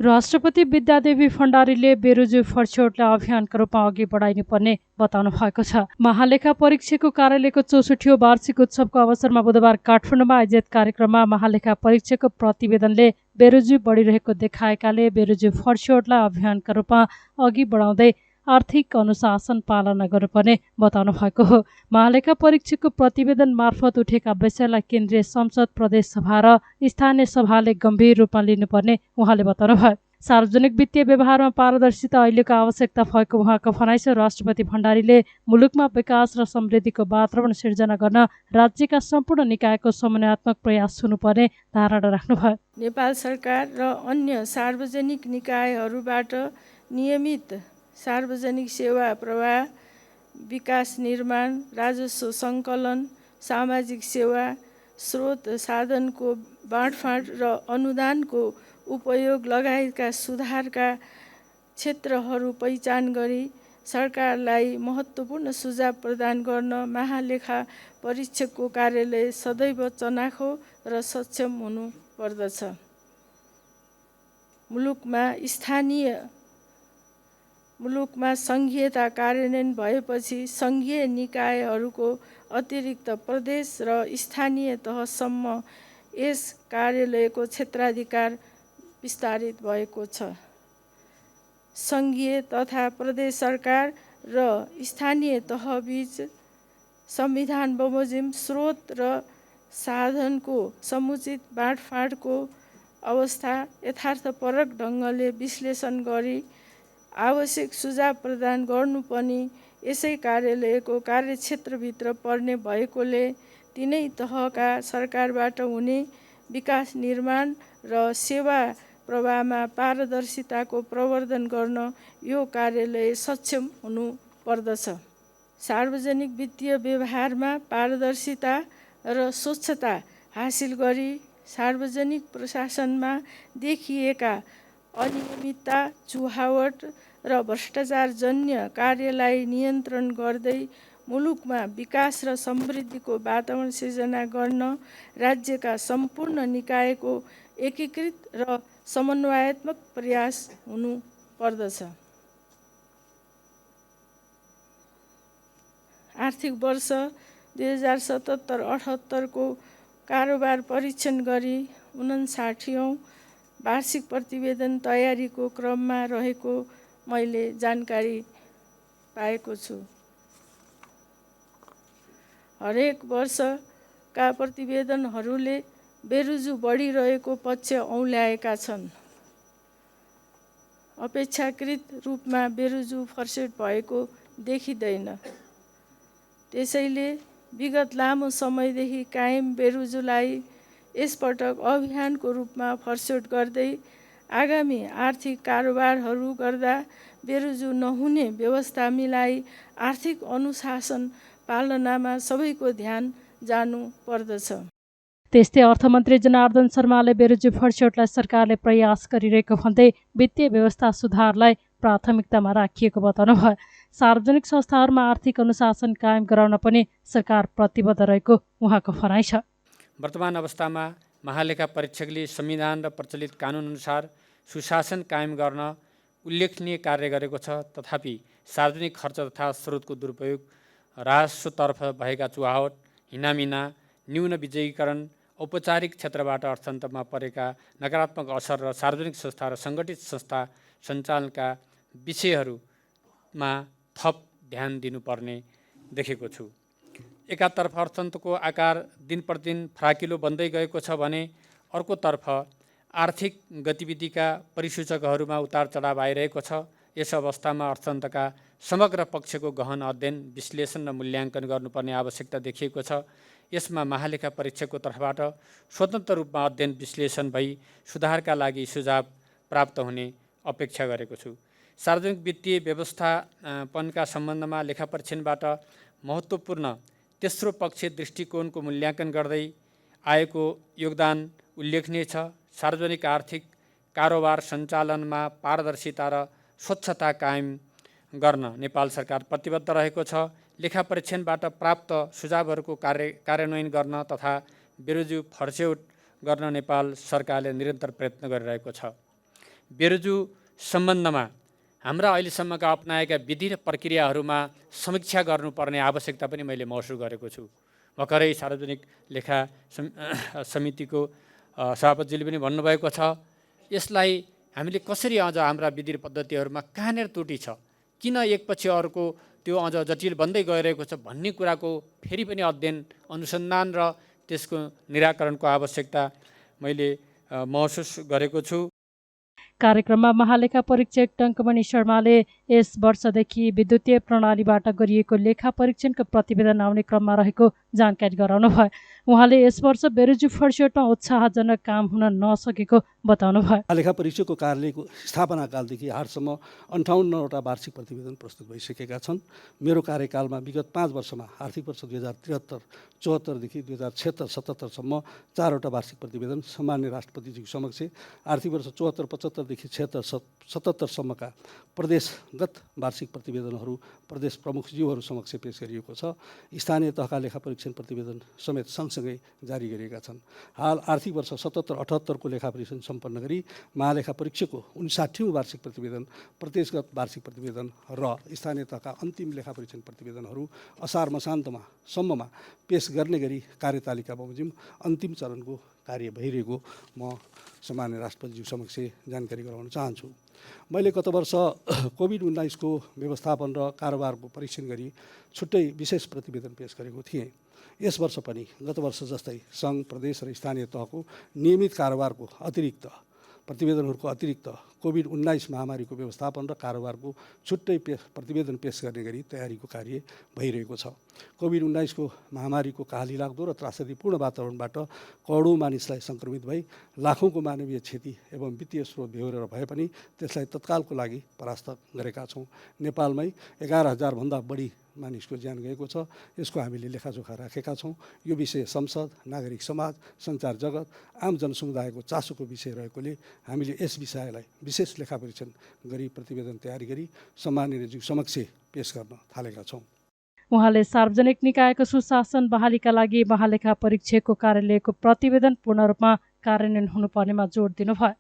राष्ट्रपति विद्यादेवी भण्डारीले बेरोजु फर्स्यौटलाई अभियानका रूपमा अघि बढाइनुपर्ने बताउनु भएको छ। महालेखा परीक्षकको कार्यालयको 64औं वार्षिक उत्सवको अवसरमा बुधबार काठमाडौँमा आयोजित कार्यक्रममा महालेखा परीक्षकको प्रतिवेदनले बेरोजु बढिरहेको देखाएकाले बेरोजु फर्स्यौटलाई अभियानका रूपमा अघि बढाउँदै आर्थिक अनुशासन पालना गर्नुपर्ने बताउनु भएको हो। महालेखा परीक्षकको प्रतिवेदन मार्फत उठेका विषयलाई केन्द्रीय संसद, प्रदेश सभा र स्थानीय सभाले गम्भीर रूपमा लिनुपर्ने उहाँले बताउनुभयो। सार्वजनिक वित्तीय व्यवहारमा पारदर्शिता अहिलेको आवश्यकता भएको उहाँको भनाइ छ। राष्ट्रपति भण्डारीले मुलुकमा विकास र समृद्धिको वातावरण सिर्जना गर्न राज्यका सम्पूर्ण निकायको समन्वयात्मक प्रयास हुनुपर्ने धारणा राख्नुभयो। नेपाल सरकार र अन्य सार्वजनिक निकायहरूबाट नियमित सार्वजनिक सेवा प्रवाह, विकास निर्माण, राजस्व सङ्कलन, सामाजिक सेवा, स्रोत साधनको बाँडफाँड र अनुदानको उपयोग लगायतका सुधारका क्षेत्रहरू पहिचान गरी सरकारलाई महत्त्वपूर्ण सुझाव प्रदान गर्न महालेखा परीक्षकको कार्यालय सदैव चनाखो र सक्षम हुनु पर्दछ। मुलुकमा सङ्घीयता कार्यान्वयन भएपछि सङ्घीय निकायहरूको अतिरिक्त प्रदेश र स्थानीय तहसम्म यस कार्यालयको क्षेत्राधिकार विस्तारित भएको छ। सङ्घीय तथा प्रदेश सरकार र स्थानीय तहबीच संविधान बमोजिम स्रोत र साधनको समुचित बाँडफाँडको अवस्था यथार्थपरक ढङ्गले विश्लेषण गरी आवश्यक सुझाव प्रदान गर्नु पनि यसै कार्यालयको कार्यक्षेत्रभित्र पर्ने भएकोले तिनै तहका सरकारबाट हुने विकास निर्माण र सेवा प्रवाहमा पारदर्शिताको प्रवर्धन गर्न यो कार्यालय सक्षम हुनु पर्दछ। सार्वजनिक वित्तीय व्यवहारमा पारदर्शिता र स्वच्छता हासिल गरी सार्वजनिक प्रशासनमा देखिएका अनियमितता, चुहावट र भ्रष्टाचारजन्य कार्यलाई नियन्त्रण गर्दै मुलुकमा विकास र समृद्धिको वातावरण सिर्जना गर्न राज्यका सम्पूर्ण निकायको एकीकृत र समन्वयात्मक प्रयास हुनु पर्दछ। आर्थिक वर्ष 2077-78 को कारोबार परीक्षण गरी 59औं वार्षिक प्रतिवेदन तयारीको क्रममा रहेको मैले जानकारी पाएको छु। हरेक वर्षका प्रतिवेदनहरूले बेरोजु बढिरहेको पक्ष औँल्याएका छन्। अपेक्षाकृत रूपमा बेरोजु फर्स्यौट भएको देखिँदैन। त्यसैले विगत लामो समयदेखि कायम बेरोजुलाई यसपटक अभियानको रूपमा फर्स्यौट गर्दै आगामी आर्थिक कारोबारहरू गर्दा बेरोजु नहुने व्यवस्था मिलाई आर्थिक अनुशासन पालनामा सबैको ध्यान जानु पर्दछ। त्यस्तै अर्थमन्त्री जनार्दन शर्माले बेरोजु फर्स्यौटलाई सरकारले प्रयास गरिरहेको भन्दै वित्तीय व्यवस्था सुधारलाई प्राथमिकतामा राखिएको बताउनुभयो। सार्वजनिक संस्थाहरूमा आर्थिक अनुशासन कायम गराउन पनि सरकार प्रतिबद्ध रहेको उहाँको भनाइ छ। वर्तमान अवस्थामा महालेखा परीक्षकले संविधान र प्रचलित कानुन अनुसार सुशासन कायम गर्न उल्लेखनीय कार्य गरेको छ। तथापि सार्वजनिक खर्च तथा स्रोतको दुरुपयोग, राजस्वतर्फ भएका चुहावट, हिनामिना, न्यून विजयीकरण, औपचारिक क्षेत्रबाट अर्थतन्त्रमा परेका नकारात्मक असर र सार्वजनिक संस्था र सङ्गठित संस्था सञ्चालनका विषयहरूमा थप ध्यान दिनुपर्ने देखेको छु। एकातर्फ अर्थतन्त्रको आकार दिन प्रतिदिन फराकिलो बन्दै गएको छ भने अर्कोतर्फ आर्थिक गतिविधिका परिसूचकहरूमा उतार चढाव आइरहेको छ। यस अवस्थामा अर्थतन्त्रका समग्र पक्षको गहन अध्ययन, विश्लेषण र मूल्याङ्कन गर्नुपर्ने आवश्यकता देखिएको छ। यसमा महालेखा परीक्षकको तर्फबाट स्वतन्त्र रूपमा अध्ययन विश्लेषण भई सुधारका लागि सुझाव प्राप्त हुने अपेक्षा गरेको छु। सार्वजनिक वित्तीय व्यवस्थापनका सम्बन्धमा लेखा परीक्षणबाट महत्त्वपूर्ण तेस्रो पक्ष दृष्टिकोणको मूल्याङ्कन गर्दै आएको योगदान उल्लेखनीय छ। सार्वजनिक आर्थिक कारोबार सञ्चालनमा पारदर्शिता र स्वच्छता कायम गर्न नेपाल सरकार प्रतिबद्ध रहेको छ। लेखा परीक्षणबाट प्राप्त सुझावहरूको कार्यान्वयन गर्न तथा बेरोजु फर्स्यौट गर्न नेपाल सरकारले निरन्तर प्रयत्न गरिरहेको छ। बेरोजु सम्बन्धमा हाम्रा अहिलेसम्मका अपनाएका विधि र प्रक्रियाहरूमा समीक्षा गर्नुपर्ने आवश्यकता पनि मैले महसुस गरेको छु। भर्खरै सार्वजनिक लेखा समितिको सभापतिजीले पनि भन्नुभएको छ, यसलाई हामीले कसरी अझ हाम्रा विधि र पद्धतिहरूमा कहाँनिर त्रुटि छ, किन एकपछि अर्को त्यो अझ जटिल बन्दै गइरहेको छ भन्ने कुराको फेरि पनि अध्ययन अनुसन्धान र त्यसको निराकरणको आवश्यकता मैले महसुस गरेको छु। कार्यक्रममा महालेखा परीक्षक टङ्कमणि शर्माले यस वर्षदेखि विद्युतीय प्रणालीबाट गरिएको लेखा परीक्षणको प्रतिवेदन आउने क्रममा रहेको जानकारी गराउनुभयो। उहाँले यस वर्ष बेरोजु फर्सियोटमा उत्साहजनक काम हुन नसकेको बताउनुभयो। लेखा परीक्षकको कार्यालयको स्थापना कालदेखि हालसम्म 58वटा वार्षिक प्रतिवेदन प्रस्तुत भइसकेका छन्। मेरो कार्यकालमा विगत 5 वर्षमा आर्थिक वर्ष 2073-74 देखि 2076-77सम्म 4वटा वार्षिक प्रतिवेदन सम्माननीय राष्ट्रपतिजीको समक्ष, आर्थिक वर्ष 74-75 देखि 76-77सम्मका प्रदेशगत वार्षिक प्रतिवेदनहरू प्रदेश प्रमुखज्यूहरू समक्ष पेश गरिएको छ। स्थानीय तहका लेखा परीक्षण प्रतिवेदन समेत सँगसँगै जारी गरिएका छन्। हाल आर्थिक वर्ष 77-78 लेखा परीक्षण सम्पन्न गरी महालेखा परीक्षकको 59औं वार्षिक प्रतिवेदन, प्रदेशगत वार्षिक प्रतिवेदन र स्थानीय तहका अन्तिम लेखा परीक्षण प्रतिवेदनहरू असार मसान्तसम्ममा पेश गर्ने गरी कार्यतालिका बमोजिम अन्तिम चरणको कार्य भइरहेको म सम्माननीय राष्ट्रपतिज्यू समक्ष जानकारी गराउन चाहन्छु। मैले गत वर्ष कोभिड-19 को व्यवस्थापन र कारोबारको परीक्षण गरी छुट्टै विशेष प्रतिवेदन पेश गरेको थिएँ। यस वर्ष पनि गत वर्ष जस्तै सङ्घ, प्रदेश र स्थानीय तहको नियमित कारोबारको अतिरिक्त प्रतिवेदनहरूको अतिरिक्त कोभिड-19 महामारीको व्यवस्थापन र कारोबारको छुट्टै प्रतिवेदन पेश गर्ने गरी तयारीको कार्य भइरहेको छ। कोभिड-19 को महामारीको कहालीलाग्दो र त्रासदीपूर्ण वातावरणबाट करोडौँ मानिसलाई सङ्क्रमित भई लाखौँको मानवीय क्षति एवं वित्तीय स्रोत बेहोरेर भए पनि त्यसलाई तत्कालको लागि परास्त गरेका छौँ। नेपालमै 11,000 भन्दा बढी मानिसको ज्यान गएको छ। यसको हामीले लेखाजोखा राखेका छौँ। यो विषय संसद, नागरिक समाज, सञ्चार जगत, आम जनसमुदायको चासोको विषय रहेकोले हामीले यस विषयलाई विशेष लेखा परीक्षण गरी प्रतिवेदन तयारी गरी सम्माननीयज्यू समक्ष पेश गर्न थालेका छौँ। उहाँले सार्वजनिक निकायको सुशासन बहालीका लागि महालेखा परीक्षकको कार्यालयको प्रतिवेदन पूर्ण रूपमा कार्यान्वयन हुनुपर्नेमा जोड दिनुभयो।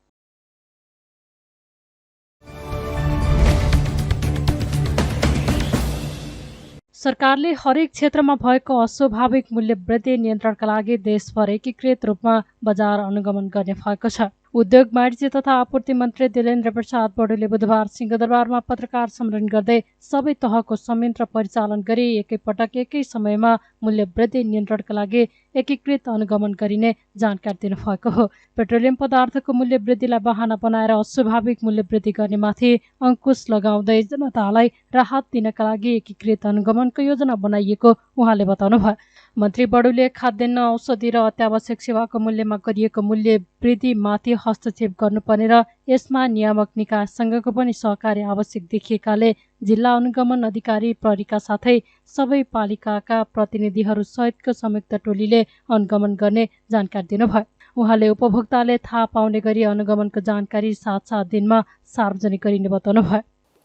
सरकारले हरेक क्षेत्रमा भएको अस्वाभाविक मूल्य वृद्धि नियन्त्रणका लागि देशभर एकीकृत रूपमा बजार अनुगमन गर्ने भएको छ। उद्योग, वाणिज्य तथा आपूर्ति मन्त्री दिलेन्द्र प्रसाद बडोले बुधबार सिंहदरबारमा पत्रकार सम्मेलन गर्दै सबै तहको संयन्त्र परिचालन गरी एकैपटक एकै समयमा मूल्य वृद्धि नियन्त्रणका लागि एकीकृत अनुगमन गरिने जानकारी दिनुभएको हो। पेट्रोलियम पदार्थको मूल्य वृद्धिलाई बहाना बनाएर अस्वाभाविक मूल्य वृद्धि गर्नेमाथि अंकुश लगाउँदै जनतालाई राहत दिनका लागि एकीकृत अनुगमनको योजना बनाइएको उहाँले बताउनुभयो। मन्त्री बडुले खाद्यान्न, औषधि र अत्यावश्यक सेवाको मूल्यमा गरिएको मूल्य वृद्धिमाथि हस्तक्षेप गर्नुपर्ने र यसमा नियामक निकायसँगको पनि सहकार्य आवश्यक देखिएकाले जिल्ला अनुगमन अधिकारी, प्रहरीका साथै सबै पालिकाका प्रतिनिधिहरू सहितको संयुक्त टोलीले अनुगमन गर्ने जानकारी दिनुभयो। उहाँले उपभोक्ताले थाहा पाउने गरी अनुगमनको जानकारी 7 दिनमा सार्वजनिक गरिने बताउनुभयो।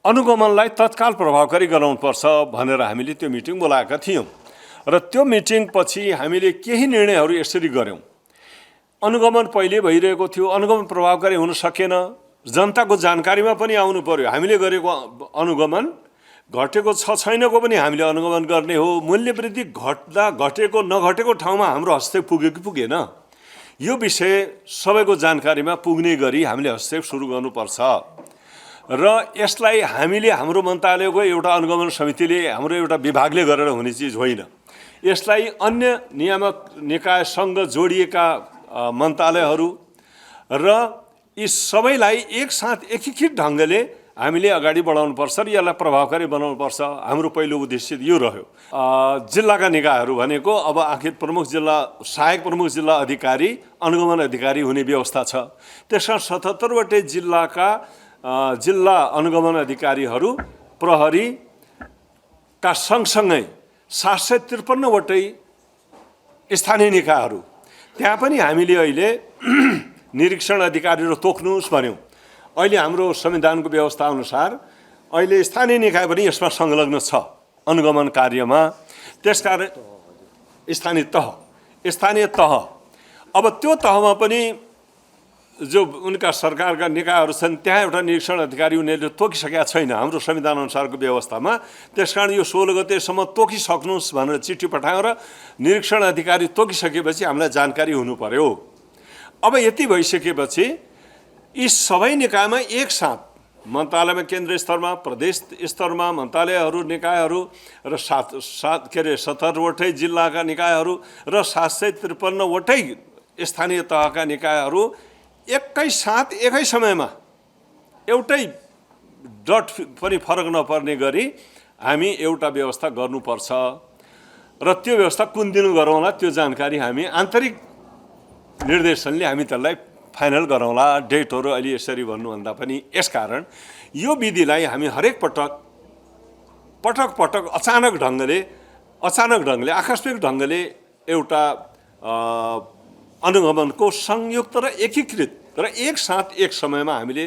अनुगमनलाई तत्काल प्रभावकारी गराउनुपर्छ भनेर हामीले त्यो मिटिङ बोलाएका थियौँ र त्यो मिटिङ पछि हामीले केही निर्णयहरू यसरी गऱ्यौँ। अनुगमन पहिले भइरहेको थियो, अनुगमन प्रभावकारी हुन सकेन, जनताको जानकारीमा पनि आउनु पर्यो। हामीले गरेको अनुगमन घटेको छ छैनको पनि हामीले अनुगमन गर्ने हो। मूल्य वृद्धि घट्दा घटेको नघटेको ठाउँमा हाम्रो हस्तक्षेप पुग्यो कि पुगेन, यो विषय सबैको जानकारीमा पुग्ने गरी हामीले हस्तक्षेप सुरु गर्नुपर्छ र यसलाई हामीले हाम्रो मन्त्रालयको एउटा अनुगमन समितिले, हाम्रो एउटा विभागले गरेर हुने चिज होइन। यसलाई अन्य नियामक निकायसँग जोडिएका मन्त्रालयहरू र यी सबैलाई एकसाथ एकीकृत ढङ्गले हामीले अगाडि बढाउनुपर्छ र यसलाई प्रभावकारी बनाउनुपर्छ। हाम्रो पहिलो उद्देश्य यो रह्यो। जिल्लाका निकायहरू भनेको अब आखिर प्रमुख जिल्ला, सहायक प्रमुख जिल्ला अधिकारी, अनुगमन अधिकारी हुने व्यवस्था छ। त्यसमा 77 वटै जिल्लाका जिल्ला अनुगमन अधिकारीहरू, प्रहरीका सँगसँगै 753 वटै स्थानीय निकायहरू, त्यहाँ पनि हामीले अहिले निरीक्षण अधिकारीहरू तोक्नुहोस् भन्यौँ। अहिले हाम्रो संविधानको व्यवस्था अनुसार अहिले स्थानीय निकाय पनि यसमा संलग्न छ अनुगमन कार्यमा। त्यसकारण स्थानीय तह अब त्यो तहमा पनि जो उनका सरकारका निकायहरू छन् त्यहाँ एउटा निरीक्षण अधिकारी उनीहरूले तोकिसकेका छैन हाम्रो संविधान अनुसारको व्यवस्थामा। त्यसकारण यो 16 गतेसम्म तोकिसक्नुहोस् भनेर चिठी पठाएर निरीक्षण अधिकारी तोकिसकेपछि हामीलाई जानकारी हुनु पर्यो। अब यति भइसकेपछि यी सबै निकायमा एकसाथ मन्त्रालयमा केन्द्र स्तरमा, प्रदेश स्तरमा मन्त्रालयहरू, निकायहरू र 17वटै जिल्लाका निकायहरू र 753वटै स्थानीय तहका निकायहरू एकैसाथ एकै समयमा एउटै डट पनि फरक नपर्ने गरी हामी एउटा व्यवस्था गर्नुपर्छ र त्यो व्यवस्था कुन दिन गरौँला त्यो जानकारी हामी आन्तरिक निर्देशनले हामी त्यसलाई फाइनल गरौँला। डेटहरू अहिले यसरी भन्नुभन्दा पनि यसकारण यो विधिलाई हामी हरेक पटक अचानक ढङ्गले आकस्मिक ढङ्गले एउटा अनुगमनको संयुक्त र एकीकृत र एकसाथ एक समयमा हामीले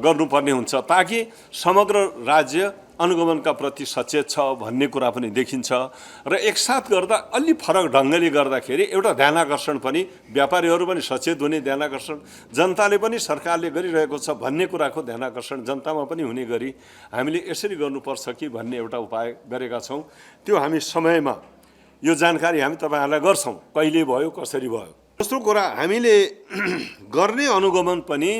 गर्नुपर्ने हुन्छ ताकि समग्र राज्य अनुगमनका प्रति सचेत छ भन्ने कुरा पनि देखिन्छ र एकसाथ गर्दा अलि फरक ढङ्गले गर्दाखेरि एउटा ध्यानाकर्षण पनि व्यापारीहरू पनि सचेत हुने ध्यानाकर्षण, जनताले पनि सरकारले गरिरहेको छ भन्ने कुराको ध्यानाकर्षण जनतामा पनि हुने गरी हामीले यसरी गर्नुपर्छ कि भन्ने एउटा उपाय गरेका छौँ। त्यो हामी समयमा यो जानकारी हामी तपाईहरुलाई गर्छौँ कहिले भयो कसरी भयो। दोस्रो कुरा हामीले गर्ने अनुगमन पनि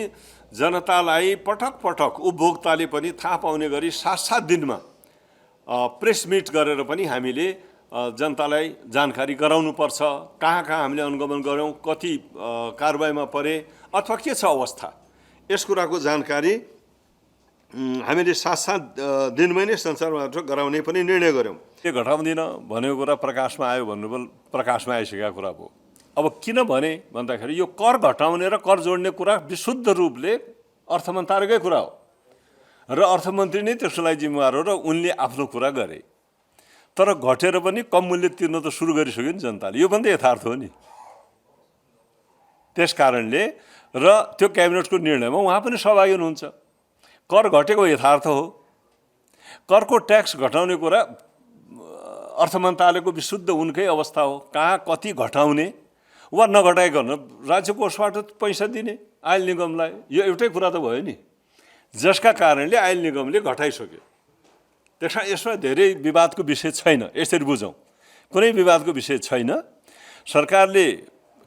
जनतालाई पटक उपभोक्ताले पनि थाहा पाउने गरी 7-7 दिनमा प्रेस मिट गरेर पनि हामीले जनतालाई जानकारी गराउनुपर्छ। कहाँ हामीले अनुगमन गऱ्यौँ, कति कारबाहीमा परे अथवा के छ अवस्था, यस कुराको जानकारी हामीले 7-7 दिनमै नै संसारबाट गराउने पनि निर्णय गऱ्यौँ। के घटाउँदिन भनेको कुरा प्रकाशमा आयो भन्नुभयो, प्रकाशमा आइसकेका कुरा हो। अब किन भने भन्दाखेरि यो कर घटाउने र कर जोड्ने कुरा विशुद्ध रूपले अर्थ मन्त्रालयकै कुरा हो र अर्थमन्त्री नै त्यसलाई जिम्मेवार हो र उनले आफ्नो कुरा गरे। तर घटेर पनि कम मूल्य तिर्न त सुरु गरिसक्यो नि जनताले, यो पनि त यथार्थ हो नि। त्यसकारणले र त्यो क्याबिनेटको निर्णयमा उहाँ पनि सहभागी हुनुहुन्छ। कर घटेको यथार्थ हो। करको ट्याक्स घटाउने कुरा अर्थ मन्त्रालयको विशुद्ध उनकै अवस्था हो। कहाँ कति घटाउने वा नघटाइकन राज्य कोषबाट पैसा दिने आयल निगमलाई, यो एउटै कुरा त भयो नि, जसका कारणले आयल निगमले घटाइसक्यो। त्यसमा यसमा धेरै विवादको विषय छैन, यसरी बुझौँ, कुनै विवादको विषय छैन। सरकारले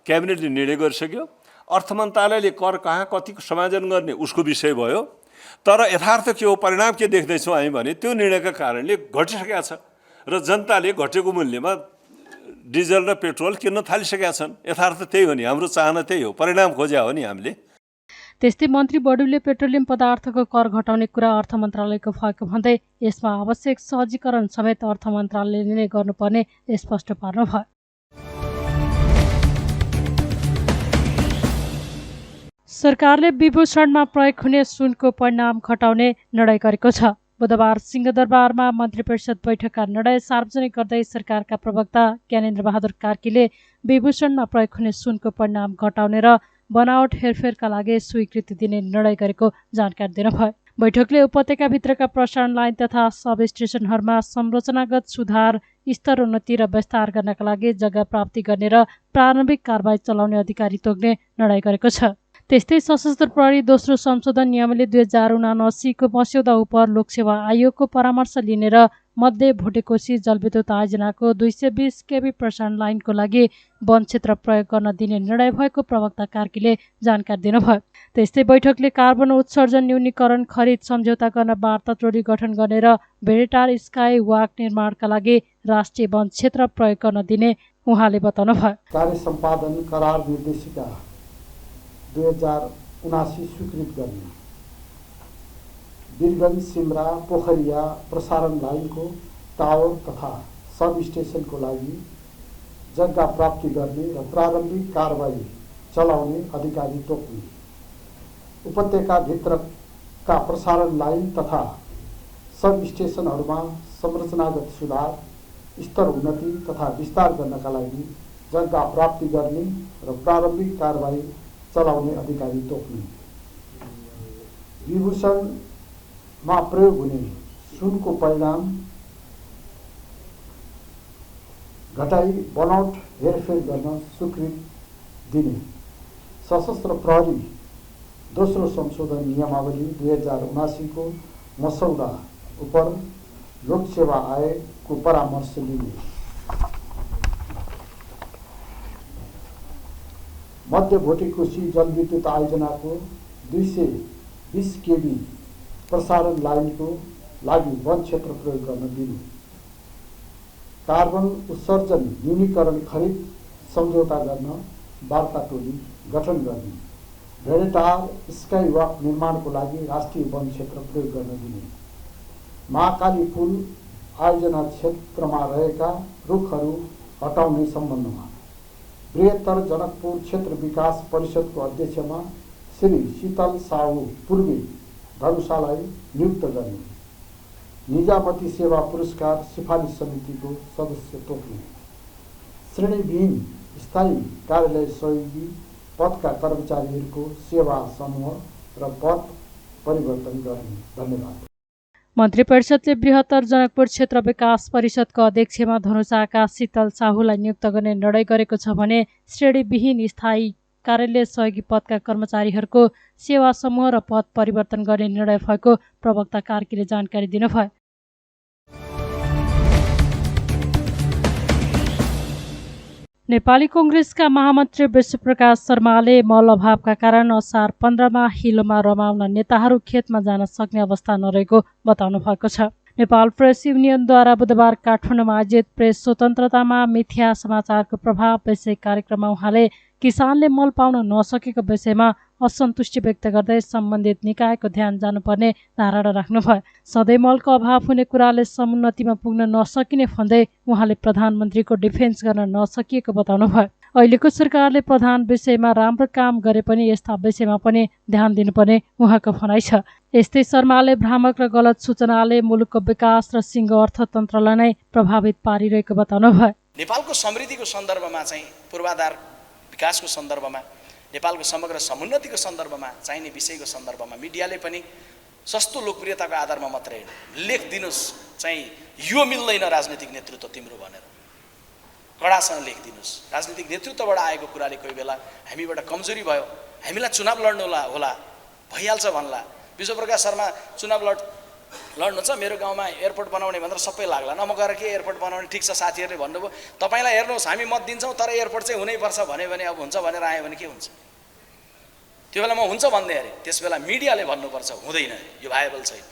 क्याबिनेटले निर्णय गरिसक्यो, अर्थ मन्त्रालयले कर कहाँ कति समायोजन गर्ने उसको विषय भयो। तर यथार्थ के हो, परिणाम के देख्दैछौँ हामी भने त्यो निर्णयका कारणले घटिसकेका छ र जनताले घटेको मूल्यमा डिजल र पेट्रोल किन्न थालिसकेका छन्। यथार्थ त्यही हो नि, हाम्रो चाहना त्यही हो, परिणाम खोज्या हो नि हामीले। त्यस्तै मन्त्री बडुले पेट्रोलियम पदार्थको कर घटाउने कुरा अर्थ मन्त्रालयको भएको भन्दै यसमा आवश्यक सहजीकरण समेत अर्थ मन्त्रालयले नै गर्नुपर्ने स्पष्ट पार्नुभयो। सरकारले विभूषणमा प्रयोग हुने सुनको परिमाण घटाउने निर्णय गरेको छ। बुधबार सिंहदरबारमा मन्त्री परिषद बैठकका निर्णय सार्वजनिक गर्दै सरकारका प्रवक्ता ज्ञानेन्द्र बहादुर कार्कीले विभूषणमा प्रयोग हुने सुनको परिमाण घटाउने र बनावट हेरफेरका लागि स्वीकृति दिने निर्णय गरेको जानकारी दिनुभयो। बैठकले उपत्यकाभित्रका प्रसारण लाइन तथा सब स्टेसनहरूमा संरचनागत सुधार, स्तर उन्नति र विस्तार गर्नका लागि जग्गा प्राप्ति गर्ने र प्रारम्भिक कारबाही चलाउने अधिकारी तोक्ने निर्णय गरेको छ। त्यस्तै सशस्त्र प्रहरी दोस्रो संशोधन नियमले 2079 को मस्यौदा उप लोकसेवा आयोगको परामर्श लिने र मध्य भुटेकोशी जलविद्युत आयोजनाको 220 केबी प्रसारण लाइनको लागि वन क्षेत्र प्रयोग गर्न दिने निर्णय भएको प्रवक्ता कार्कीले जानकारी दिनुभयो। त्यस्तै बैठकले कार्बन उत्सर्जन न्यूनीकरण खरिद सम्झौता गर्न वार्ता टोली गठन गर्ने र भेडेटार स्काई वाक निर्माणका लागि राष्ट्रिय वन क्षेत्र प्रयोग गर्न दिने उहाँले बताउनुभयो। कार्य सम्पादन करार निर्देशिका 2079 स्वीकृत गर्ने, वीरगञ्ज सिमरा पोखरिया प्रसारण लाइनको टावर तथा सब स्टेसनको लागि जग्गा प्राप्ति गर्ने र प्रारम्भिक कारबाही चलाउने अधिकारी तोक्ने, उपत्यकाभित्रका प्रसारण लाइन तथा सब स्टेसनहरूमा संरचनागत सुधार, स्तर उन्नति तथा विस्तार गर्नका लागि जग्गा प्राप्ति गर्ने र प्रारम्भिक कारबाही चलाउने अधिकारी तोक्ने, विभूषणमा प्रयोग हुने सुनको परिमाण घटाई बनावट हेरफेर गर्न स्वीकृति दिने, सशस्त्र प्रहरी दोस्रो संशोधन नियमावली 2079 को मसौदा उप लोकसेवा आयोगको परामर्श लिने। मध्य भोटेकोशी जलविद्युत आयोजनाको 220 केबी प्रसारण लाइनको लागि वन क्षेत्र प्रयोग गर्न दिनु। कार्बन उत्सर्जन न्यूनीकरण खरिद सम्झौता गर्न वार्ता टोली गठन गर्ने। भेडेटार स्काईवक निर्माणको लागि राष्ट्रिय वन क्षेत्र प्रयोग गर्न दिने। महाकाली पुल आयोजना क्षेत्रमा रहेका रुखहरू हटाउने सम्बन्धमा बृहत्तर जनकपुर क्षेत्र विकास परिषदको अध्यक्षमा श्री शीतल साहु पूर्वी धनुषालाई नियुक्त गर्ने। निजामती सेवा पुरस्कार सिफारिस समितिको सदस्य तोक्ने। श्रेणीविहीन स्थायी कार्यालय सहयोगी पदका कर्मचारीहरूको सेवा समूह र पद परिवर्तन गर्ने। धन्यवाद। मन्त्री परिषदले बृहत्तर जनकपुर क्षेत्र विकास परिषदको अध्यक्षमा धनुषाका शीतल साहुलाई नियुक्त गर्ने निर्णय गरेको छ भने श्रेणीविहीन स्थायी कार्यालय सहयोगी पदका कर्मचारीहरूको सेवा समूह र पद परिवर्तन गर्ने निर्णय भएको प्रवक्ता कार्कीले जानकारी दिनुभयो। नेपाली कांग्रेसका महामन्त्री विश्वप्रकाश शर्माले मल अभावका कारण असार 15मा हिलोमा रमाउन नेताहरू खेतमा जान सक्ने अवस्था नरहेको बताउनु भएको छ। नेपाल प्रेस युनियनद्वारा बुधबार काठमाडौँमा आयोजित प्रेस स्वतन्त्रतामा मिथ्या समाचारको प्रभाव विषय कार्यक्रममा उहाँले किसानले मल पाउन नसकेको विषयमा असन्तुष्टि व्यक्त गर्दै सम्बन्धित निकायको ध्यान जानुपर्ने धारणा राख्नुभयो। सधैँ मलको अभाव हुने कुराले समुन्नतिमा पुग्न नसकिने भन्दै उहाँले प्रधानमन्त्रीको डिफेन्स गर्न नसकिएको बताउनुभयो। अहिलेको सरकारले प्रधान विषयमा राम्रो काम गरे पनि यस्ता विषयमा पनि ध्यान दिनुपर्ने उहाँको भनाइ छ। यस्तै शर्माले भ्रामक र गलत सूचनाले मुलुकको विकास र सिङ्गो अर्थतन्त्रलाई नै प्रभावित पारिरहेको बताउनुभयो। नेपालको समृद्धिको सन्दर्भमा चाहिँ पूर्वाधार विकासको सन्दर्भमा नेपालको समग्र समुन्नतिको सन्दर्भमा चाहिने विषयको सन्दर्भमा मिडियाले पनि सस्तो लोकप्रियताको आधारमा मात्रै लेखिदिनुस् चाहिँ यो मिल्दैन राजनीतिक नेतृत्व तिम्रो भनेर कडासँग लेखिदिनुस्। राजनीतिक नेतृत्वबाट आएको कुराले कोही बेला हामीबाट कमजोरी भयो, हामीलाई चुनाव लड्नु होला भइहाल्छ भन्ला। विश्वप्रकाश शर्मा चुनाव लड्नु छ, मेरो गाउँमा एयरपोर्ट बनाउने भनेर सबै लाग्ला, न म गएर के एयरपोर्ट बनाउने, ठिक छ साथीहरूले भन्नुभयो तपाईँलाई हेर्नुहोस् हामी मत दिन्छौँ तर एयरपोर्ट चाहिँ हुनैपर्छ भन्यो भने अब हुन्छ भनेर आयो भने के हुन्छ? त्यो बेला म हुन्छ भन्दै अरे त्यस बेला मिडियाले भन्नुपर्छ हुँदैन, यो भाइबल छैन।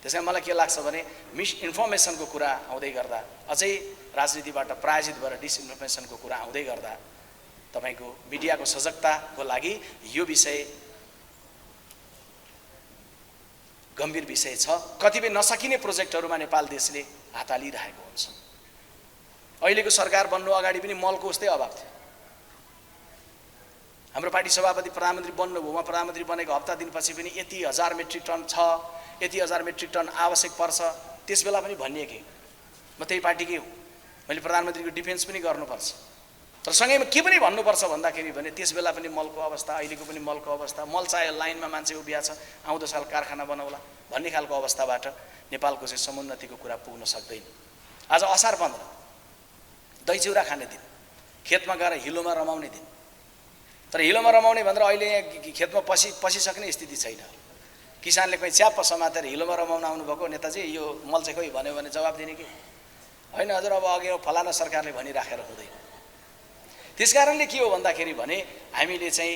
त्यसै मलाई के लाग्छ भने मिसइन्फर्मेसनको कुरा आउँदै गर्दा अझै राजनीतिबाट पराजित भएर डिसइन्फर्मेसनको कुरा आउँदै गर्दा तपाईँको मिडियाको सजगताको लागि यो विषय गम्भीर विषय छ। कतिपय नसकिने प्रोजेक्टहरूमा नेपाल देशले हात हालिरहेको हुन्छ। अहिलेको सरकार बन्नु अगाडि पनि मलको उस्तै अभाव थियो। हाम्रो पार्टी सभापति प्रधानमन्त्री बन्नुभयो, उहाँ प्रधानमन्त्री बनेको हप्ता दिनपछि पनि यति हजार मेट्रिक टन छ, यति हजार मेट्रिक टन आवश्यक पर्छ। त्यस बेला पनि भनिए कि म त्यही पार्टीकै हुँ, मैले प्रधानमन्त्रीको डिफेन्स पनि गर्नुपर्छ, तर सँगैमा के पनि भन्नुपर्छ भन्दाखेरि भने त्यस बेला पनि मलको अवस्था, अहिलेको पनि मलको अवस्था, मल चाहे लाइनमा मान्छे उभिया छ आउँदो साल कारखाना बनाउला भन्ने खालको अवस्थाबाट नेपालको चाहिँ समुन्नतिको कुरा पुग्न सक्दैन। आज असार 15 दही चिउरा खाने दिन, खेतमा गएर हिलोमा रमाउने दिन। तर हिलोमा रमाउने भनेर अहिले यहाँ खेतमा पसिसक्ने स्थिति छैन। किसानले कहीँ च्याप्प समातेर हिलोमा रमाउन आउनुभएको नेताजी यो मल चाहिँ खोइ भन्यो भने जवाब दिने कि होइन हजुर अब अघि फलाना सरकारले भनिराखेर हुँदैन। त्यस कारणले के हो भन्दाखेरि भने हामीले चाहिँ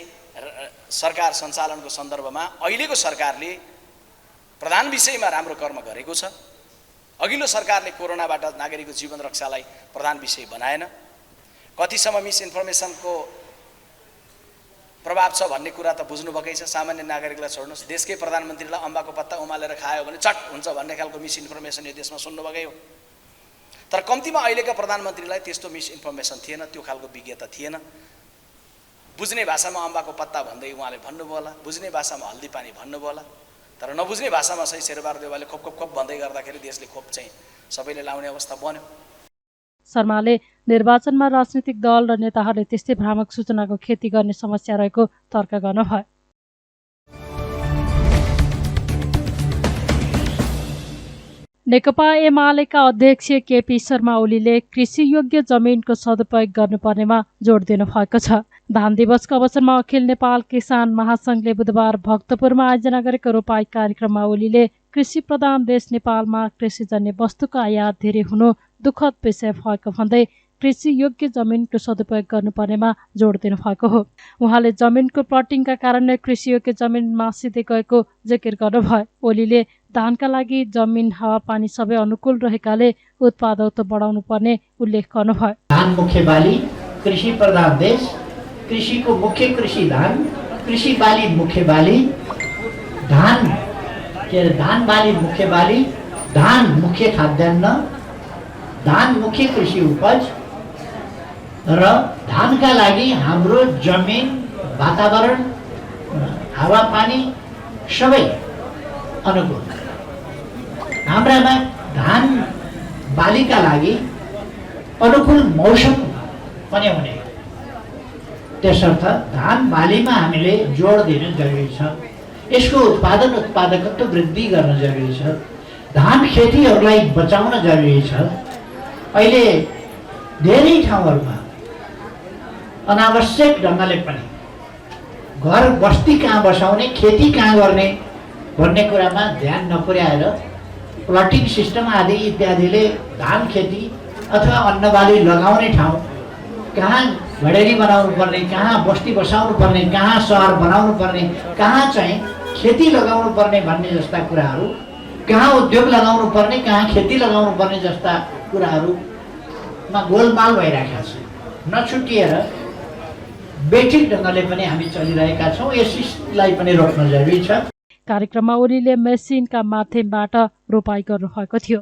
सरकार सञ्चालनको सन्दर्भमा अहिलेको सरकारले प्रधान विषयमा राम्रो कर्म गरेको छ। अघिल्लो सरकारले कोरोनाबाट नागरिकको जीवन रक्षालाई प्रधान विषय बनाएन। कतिसम्म मिसइन्फर्मेसनको प्रभाव छ भन्ने कुरा त बुझ्नुभएकै छ। सामान्य नागरिकलाई छोड्नुहोस्, देशकै प्रधानमन्त्रीलाई अम्बाको पत्ता उमालेर खायो भने चट हुन्छ भन्ने खालको मिसइन्फर्मेसन यो देशमा सुन्नुभएकै हो। तर कम्तीमा अहिलेका प्रधानमन्त्रीलाई त्यस्तो मिसइन्फर्मेसन थिएन, त्यो खालको विज्ञता थिएन। बुझ्ने भाषामा अम्बाको पत्ता भन्दै उहाँले भन्नुभयो होला, बुझ्ने भाषामा हल्दी पानी भन्नुभयो होला, तर नबुझ्ने भाषामा चाहिँ शेरबहादुर देउवाले खोप खोप खोप भन्दै गर्दाखेरि देशले खोप चाहिँ सबैले लाउने अवस्था बन्यो। शर्माले निर्वाचनमा राजनीतिक दल र नेताहरूले त्यस्तै भ्रामक सूचनाको खेती गर्ने समस्या रहेको तर्क गर्नुभयो। नेकपा एमालेका अध्यक्ष केपी शर्मा ओलीले कृषि योग्य जमिनको सदुपयोग गर्नुपर्नेमा जोड दिनु भएको छ। धान दिवसको अवसरमा अखिल नेपाल किसान महासंघले बुधबार भक्तपुरमा आयोजना गरेको रोपाई कार्यक्रममा ओलीले कृषि प्रधान देश नेपालमा कृषिजन्य वस्तुको आयात धेरै हुनु दुःखद विषय भएको भन्दै कृषि योग्य जमिनको सदुपयोग गर्नुपर्नेमा जोड दिनु भएको हो। उहाँले जमिनको प्लटिङका कारण कृषि योग्य जमिन मासिँदै गएको जिकिर गर्नुभयो। ओलीले धानका लागि जमिन हावापानी सबै अनुकूल रहेकाले उत्पादकता बढाउनु पर्ने उल्लेख गर्नुभयो। धान मुख्य बाली, कृषि प्रधान देश, कृषिको मुख्य कृषि धान, कृषि बाली मुख्य बाली, धान बाली मुख्य बाली, धान मुख्य खाद्यान्न, धान मुख्य कृषि उपज र धानका लागि हाम्रो जमिन, वातावरण, हावापानी सबै अनुकूल। हाम्रामा धान बालीका लागि अनुकूल मौसम पनि हुने, त्यसर्थ धान बालीमा हामीले जोड दिनु जरुरी छ। यसको उत्पादकत्व वृद्धि गर्न जरुरी छ। धान खेतीहरूलाई बचाउन जरुरी छ। अहिले धेरै ठाउँहरूमा अनावश्यक ढङ्गले पनि घर बस्ती कहाँ बसाउने, खेती कहाँ गर्ने भन्ने कुरामा ध्यान नपुर्याएर प्लटिङ सिस्टम आदि इत्यादिले धान खेती अथवा अन्नबाली लगाउने ठाउँ कहाँ घडेरी बनाउनु पर्ने, कहाँ बस्ती बसाउनु पर्ने, कहाँ सहर बनाउनु पर्ने, कहाँ चाहिँ खेती लगाउनु पर्ने भन्ने जस्ता कुराहरू, कहाँ उद्योग लगाउनु पर्ने, कहाँ खेती लगाउनु पर्ने जस्ता कुराहरूमा गोलमाल भइरहेका छ। नछुटिएर बेठिक ढङ्गले पनि हामी चलिरहेका छौँ। यसलाई पनि रोक्न जरुरी छ। कार्यक्रममा ओलीले मेसिनका माध्यमबाट रोपाई गर्नुभएको थियो।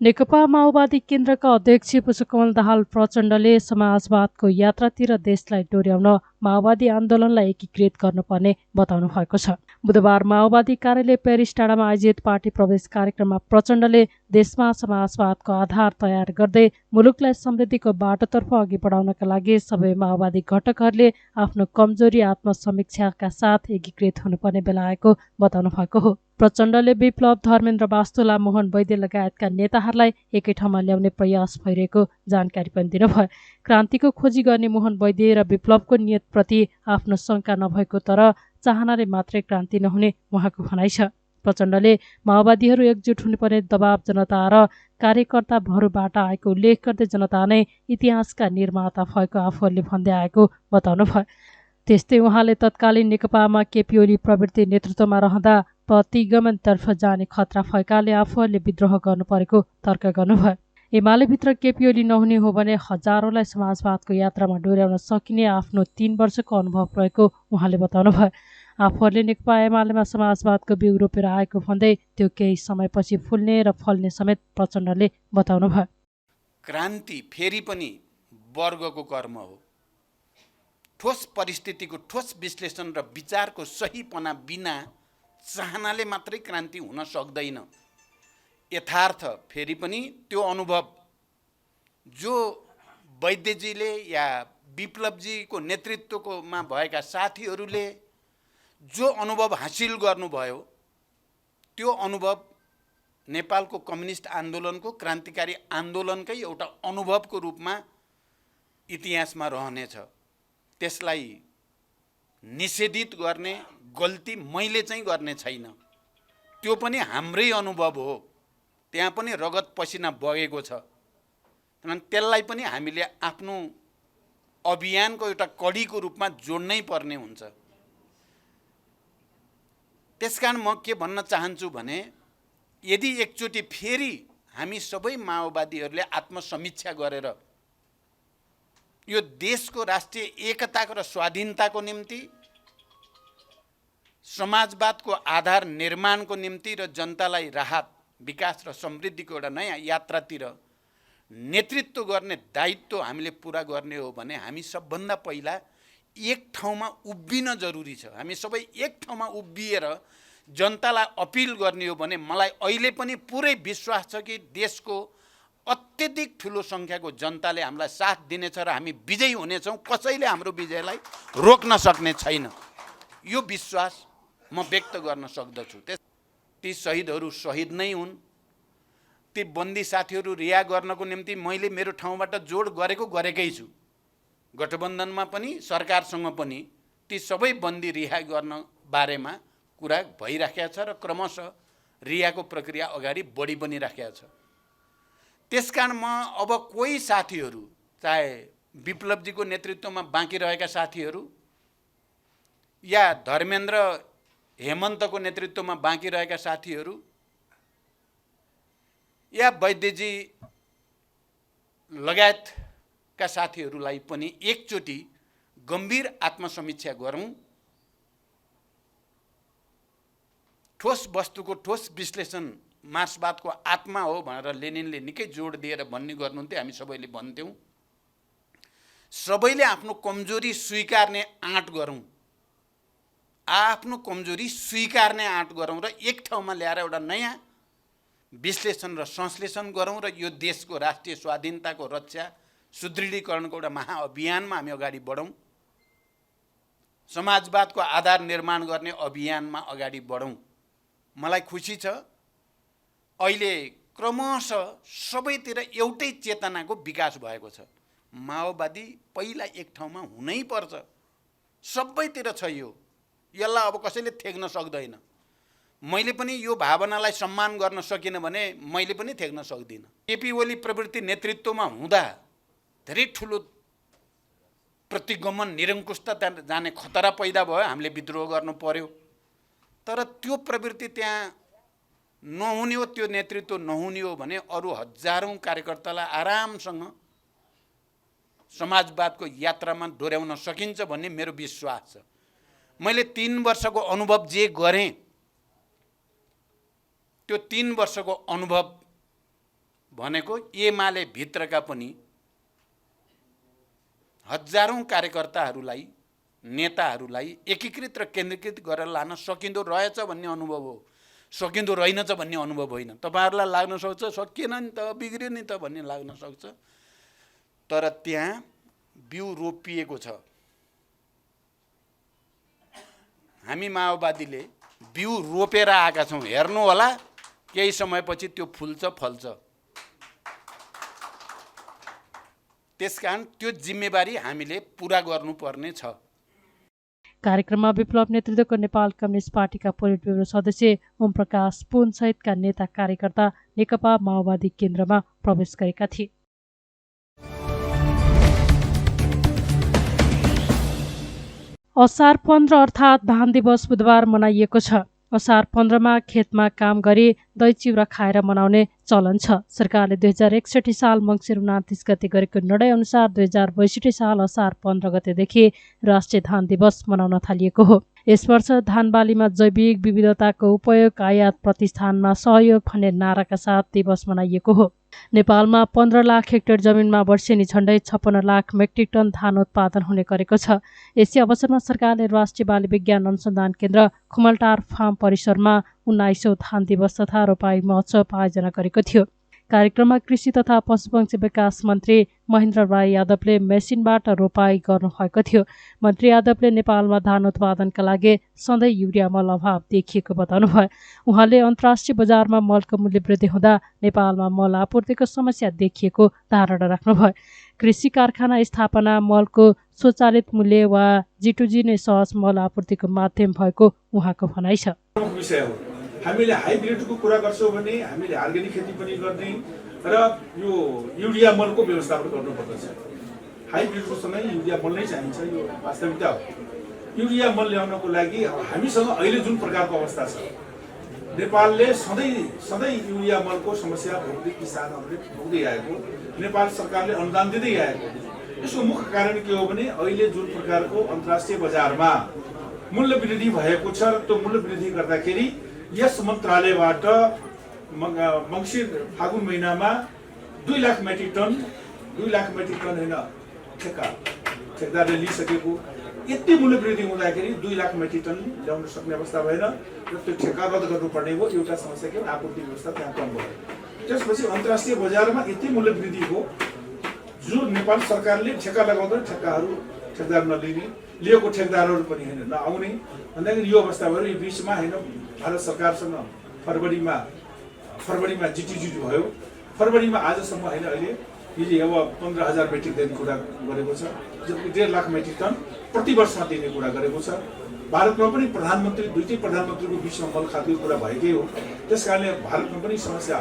नेकपा माओवादी केन्द्रका अध्यक्ष पुष्पकमल दाहाल प्रचण्डले समाजवादको यात्रातिर देशलाई डोर्याउन माओवादी आन्दोलनलाई एकीकृत गर्नुपर्ने बताउनु भएको छ। बुधबार माओवादी कार्यालय पेरिस टाढामा आयोजित पार्टी प्रवेश कार्यक्रममा प्रचण्डले देशमा समाजवादको आधार तयार गर्दै मुलुकलाई समृद्धिको बाटोतर्फ अघि बढाउनका लागि सबै माओवादी घटकहरूले आफ्नो कमजोरी आत्मसमीक्षाका साथ एकीकृत हुनुपर्ने बेला आएको बताउनु भएको हो। प्रचण्डले विप्लव, धर्मेन्द्र वास्तुला, मोहन वैद्य लगायतका नेताहरूलाई एकै ठाउँमा ल्याउने प्रयास भइरहेको जानकारी पनि दिनुभयो। क्रान्तिको खोजी गर्ने मोहन वैद्य र विप्लवको नियतप्रति आफ्नो शङ्का नभएको तर चाहनाले मात्रै क्रान्ति नहुने उहाँको भनाइ छ। प्रचण्डले माओवादीहरू एकजुट हुनुपर्ने दबाव जनता र कार्यकर्ताहरूबाट आएको उल्लेख गर्दै जनता नै इतिहासका निर्माता भएको आफूहरूले भन्दै आएको बताउनु भयो। त्यस्तै उहाँले तत्कालीन नेकपामा केपी ओली प्रवृत्ति नेतृत्वमा रहँदा प्रतिगमनतर्फ जाने खतरा भएकाले आफूहरूले विद्रोह गर्नु परेको तर्क गर्नुभयो। एमालेभित्र केपी ओली नहुने हो भने हजारौँलाई समाजवादको यात्रामा डोर्याउन सकिने आफ्नो 3 वर्षको अनुभव रहेको उहाँले बताउनुभयो। आफूहरूले नेकपा एमालेमा समाजवादको बिउ रोपेर आएको भन्दै त्यो केही समयपछि फुल्ने र फल्ने समेत प्रचण्डले बताउनुभयो। क्रान्ति फेरि पनि वर्गको कर्म हो। ठोस परिस्थितिको ठोस विश्लेषण र विचारको सहीपना बिना चाहनाले मात्रै क्रान्ति हुन सक्दैन। यथार्थ फेरि पनि त्यो अनुभव जो वैद्यजीले या विप्लवजीको नेतृत्वमा भएका साथीहरूले जो अनुभव हासिल गर्नुभयो त्यो अनुभव नेपालको कम्युनिस्ट आन्दोलनको क्रान्तिकारी आन्दोलनकै एउटा अनुभवको रूपमा इतिहासमा रहनेछ। त्यसलाई निषेधित गर्ने गल्ती मैले चाहिँ गर्ने छैन। त्यो पनि हाम्रै अनुभव हो। त्यहाँ पनि रगत पसिना बगेको छ। त्यसलाई पनि हामीले आफ्नो अभियानको एउटा कडीको रूपमा जोड्नै पर्ने हुन्छ। त्यसकारण म के भन्न चाहन्छु भने यदि एकचोटि फेरि हामी सबै माओवादीहरूले आत्मसमीक्षा गरेर यो देशको राष्ट्रिय एकताको र स्वाधीनताको निम्ति, समाजवादको आधार निर्माणको निम्ति र जनतालाई राहत, विकास र समृद्धिको एउटा नयाँ यात्रातिर नेतृत्व गर्ने दायित्व हामीले पुरा गर्ने हो भने हामी सबभन्दा पहिला एक ठाउँमा उभिन जरुरी छ। हामी सबै एक ठाउँमा उभिएर जनतालाई अपिल गर्ने हो भने मलाई अहिले पनि पुरै विश्वास छ कि देशको अत्यधिक ठुलो सङ्ख्याको जनताले हामीलाई साथ दिनेछ र हामी विजयी हुनेछौँ। कसैले हाम्रो विजयलाई रोक्न सक्ने छैन। यो विश्वास म व्यक्त गर्न सक्दछु। ती शहीदहरू शहीद नै हुन्। ती बन्दी साथीहरू रिहा गर्नको निम्ति मैले मेरो ठाउँबाट जोड गरेकै छु। गठबन्धनमा पनि सरकारसँग पनि ती सबै बन्दी रिहा गर्न बारेमा कुरा भइराखेको छ र क्रमशः रिहाको प्रक्रिया अगाडि बढी पनि राखेको छ। त्यसकारण म अब कोही साथीहरू, चाहे विप्लवजीको नेतृत्वमा बाँकी रहेका साथीहरू या धर्मेन्द्र हेमन्तको नेतृत्वमा बाँकी रहेका साथीहरू या वैद्यजी लगायतका साथीहरूलाई पनि एकचोटि गम्भीर आत्मसमीक्षा गरौँ। ठोस वस्तुको ठोस विश्लेषण मार्क्सवादको आत्मा हो भनेर लेनिनले निकै जोड दिएर भन्ने गर्नुहुन्थ्यो। हामी सबैले भन्थ्यौँ। सबैले आफ्नो कमजोरी स्वीकार्ने आँट गरौँ, आफ्नो कमजोरी स्वीकार्ने आँट गरौँ र एक ठाउँमा ल्याएर एउटा नयाँ विश्लेषण र संश्लेषण गरौँ र यो देशको राष्ट्रिय स्वाधीनताको रक्षा सुदृढीकरणको एउटा महाअभियानमा हामी अगाडि बढौँ। समाजवादको आधार निर्माण गर्ने अभियानमा अगाडि बढौँ। मलाई खुसी छ अहिले क्रमशः सबैतिर एउटै चेतनाको विकास भएको छ। माओवादी पहिला एक ठाउँमा हुनै पर्छ, सबैतिर छ यो, यसलाई अब कसैले थेक्न सक्दैन। मैले पनि यो भावनालाई सम्मान गर्न सकिनँ भने मैले पनि थेक्न सक्दिनँ। केपी ओली प्रवृत्ति नेतृत्वमा हुँदा धेरै ठुलो प्रतिगमन निरङ्कुशता जाने खतरा पैदा भयो। हामीले विद्रोह गर्नु पर्यो। तर त्यो प्रवृत्ति त्यहाँ नहुने हो, त्यो नेतृत्व नहुने हो भने अरू हजारौँ कार्यकर्तालाई आरामसँग समाजवादको यात्रामा डोर्याउन सकिन्छ भन्ने मेरो विश्वास छ। मैले 3 वर्षको अनुभव जे गरेँ त्यो 3 वर्षको अनुभव भनेको एमाले भित्रका पनि हजारौँ कार्यकर्ताहरूलाई, नेताहरूलाई एकीकृत र केन्द्रीकृत गरेर लान सकिँदो रहेछ भन्ने अनुभव हो, सकिँदो रहेनछ भन्ने अनुभव होइन। तपाईँहरूलाई लाग्न सक्छ सकिएन नि त, बिग्रियो नि त भन्ने लाग्न सक्छ, तर त्यहाँ बिउ रोपिएको छ। हामी माओवादीले बिउ रोपेर आएका छौँ। हेर्नु होला केही समयपछि त्यो फुल्छ फल्छ। त्यसकारण त्यो जिम्मेवारी हामीले पुरा गर्नुपर्ने छ। कार्यक्रममा विप्लव नेतृत्वको नेपाल कम्युनिस्ट पार्टीका पोलिट ब्युरो सदस्य ओम प्रकाश पुन सहितका नेता कार्यकर्ता नेकपा माओवादी केन्द्रमा प्रवेश गरेका थिए। असार 15 अर्थात् धान दिवस बुधबार मनाइएको छ। असार 15 मा खेतमा काम गरी दही चिउरा खाएर मनाउने चलन छ। सरकारले 2061 साल मङ्सिर 29 गते गरेको निर्णय अनुसार 2062 साल असार 15 गतेदेखि राष्ट्रिय धान दिवस मनाउन थालिएको हो। यस वर्ष धान बालीमा जैविक विविधताको उपयोग, आयात प्रतिष्ठानमा सहयोग भन्ने नाराका साथ दिवस मनाइएको हो। नेपालमा 15 लाख हेक्टर जमिनमा वर्षेनी झण्डै 56 लाख मेट्रिक टन धान उत्पादन हुने गरेको छ। यसै अवसरमा सरकारले राष्ट्रिय बाली विज्ञान अनुसन्धान केन्द्र खुमलटार फार्म परिसरमा 19औं धान दिवस तथा रोपाई महोत्सव आयोजना गरेको थियो। कार्यक्रममा कृषि तथा पशुपक्षी विकास मन्त्री महेन्द्र राय यादवले मेसिनबाट रोपाई गर्नुभएको थियो। मन्त्री यादवले नेपालमा धान उत्पादनका लागि सधैँ युरिया मल अभाव देखिएको बताउनुभयो। उहाँले अन्तर्राष्ट्रिय बजारमा मलको मूल्य वृद्धि हुँदा नेपालमा मल आपूर्तिको समस्या देखिएको धारणा राख्नुभयो। कृषि कारखाना स्थापना मलको स्वचालित मूल्य वा G2G नै सहज मल आपूर्तिको माध्यम भएको उहाँको भनाइ छ। हामीले हाइब्रिडको कुरा गर्छौँ भने हामीले अर्ग्यानिक खेती पनि गर्ने र यो युरिया मलको व्यवस्थापन गर्नुपर्दछ। हाइब्रिडको समय युरिया मल नै चाहिन्छ, यो वास्तविकता हो। युरिया मल ल्याउनको लागि हामीसँग अहिले जुन प्रकारको अवस्था छ, नेपालले सधैँ युरिया मलको समस्या भोग्दै किसानहरूले भोग्दै आएको, नेपाल सरकारले अनुदान दिँदै आएको। यसको मुख्य कारण के हो भने अहिले जुन प्रकारको अन्तर्राष्ट्रिय बजारमा मूल्य वृद्धि भएको छ र त्यो मूल्य वृद्धि गर्दाखेरि यस मन्त्रालयबाट मङ्सिर फागुन महिनामा 2 लाख मेट्रिक टन होइन, ठेकदारले लिइसकेको यति मूल्य वृद्धि हुँदाखेरि 2 लाख मेट्रिक टन ल्याउन सक्ने अवस्था भएन र त्यो ठेक्का रद्द गर्नुपर्ने हो। एउटा समस्या के आपूर्ति व्यवस्था त्यहाँ कम भयो। त्यसपछि अन्तर्राष्ट्रिय बजारमा यति मूल्य वृद्धि हो, जो नेपाल सरकारले ठेक्का लगाउँदा ठेक्काहरू ठेकदार नलिने, लिएको ठेकदारहरू पनि होइन नआउने भन्दाखेरि यो अवस्था भयो। यो बिचमा होइन भारत सरकारसँग फरवरीमा जिटिजिटी भयो। फरवरीमा आजसम्म होइन अहिले हिजो अब 15,000 मेट्रिक दिने कुरा गरेको छ, जबकि 1.5 लाख मेट्रिक टन प्रति वर्षमा दिने कुरा गरेको छ। भारतमा पनि दुईटै प्रधानमन्त्रीको बिचमा मलखातको कुरा भएकै हो। त्यस कारणले भारतमा पनि समस्या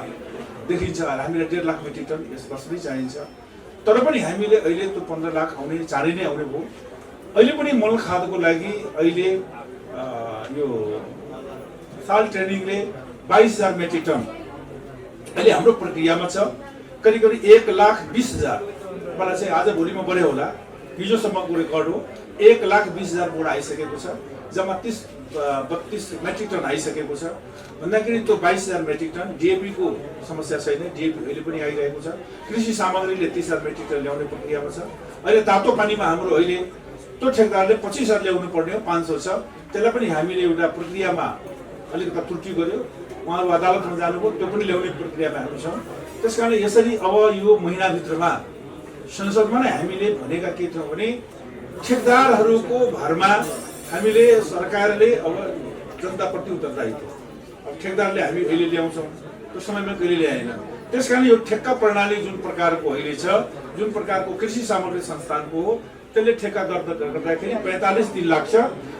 देखिन्छ। हामीलाई 1.5 लाख मेट्रिक टन यस वर्ष नै चाहिन्छ। तर पनि हामीले अहिले त्यो 15 लाख आउने चाँडै नै आउने भयो। अहिले पनि मलखातको लागि अहिले यो साल ट्रेनिङले 22,000 मेट्रिक टन अहिले हाम्रो प्रक्रियामा छ। करिब 1,20,000 मलाई चाहिँ आज भोलिमा बढ्यो होला, हिजोसम्मको रेकर्ड हो। 1,20,000 बोरा आइसकेको छ, जम्मा 32 मेट्रिक टन आइसकेको छ। भन्दाखेरि त्यो 22,000 मेट्रिक टन डिएपीको समस्या छैन, डिएपी अहिले पनि आइरहेको छ। कृषि सामग्रीले 30,000 मेट्रिक टन ल्याउने प्रक्रियामा छ। अहिले तातो पानीमा हाम्रो अहिले त्यो ठेकदारले 25,000 ल्याउनु पर्ने हो, 500 छ। त्यसलाई पनि हामीले एउटा प्रक्रियामा अलिकति त्रुटि गर्यो, उहाँहरू अदालतमा जानुभयो, त्यो पनि ल्याउने प्रक्रियामा हामी छौँ। त्यस कारण यसरी अब यो महिनाभित्रमा संसदमा नै हामीले भनेका के थियौँ भने ठेकदारहरूको भरमा हामीले सरकारले अब जनताप्रति उत्तरदायित्व, अब ठेकदारले हामी अहिले ल्याउँछौँ, त्यो समयमा कहिले ल्याएन। त्यस कारण यो ठेक्का प्रणाली जुन प्रकारको अहिले छ, जुन प्रकारको कृषि सामग्री संस्थानको हो, त्यसले ठेक्का दर्ता गर्दाखेरि 45 दिन लाग्छ।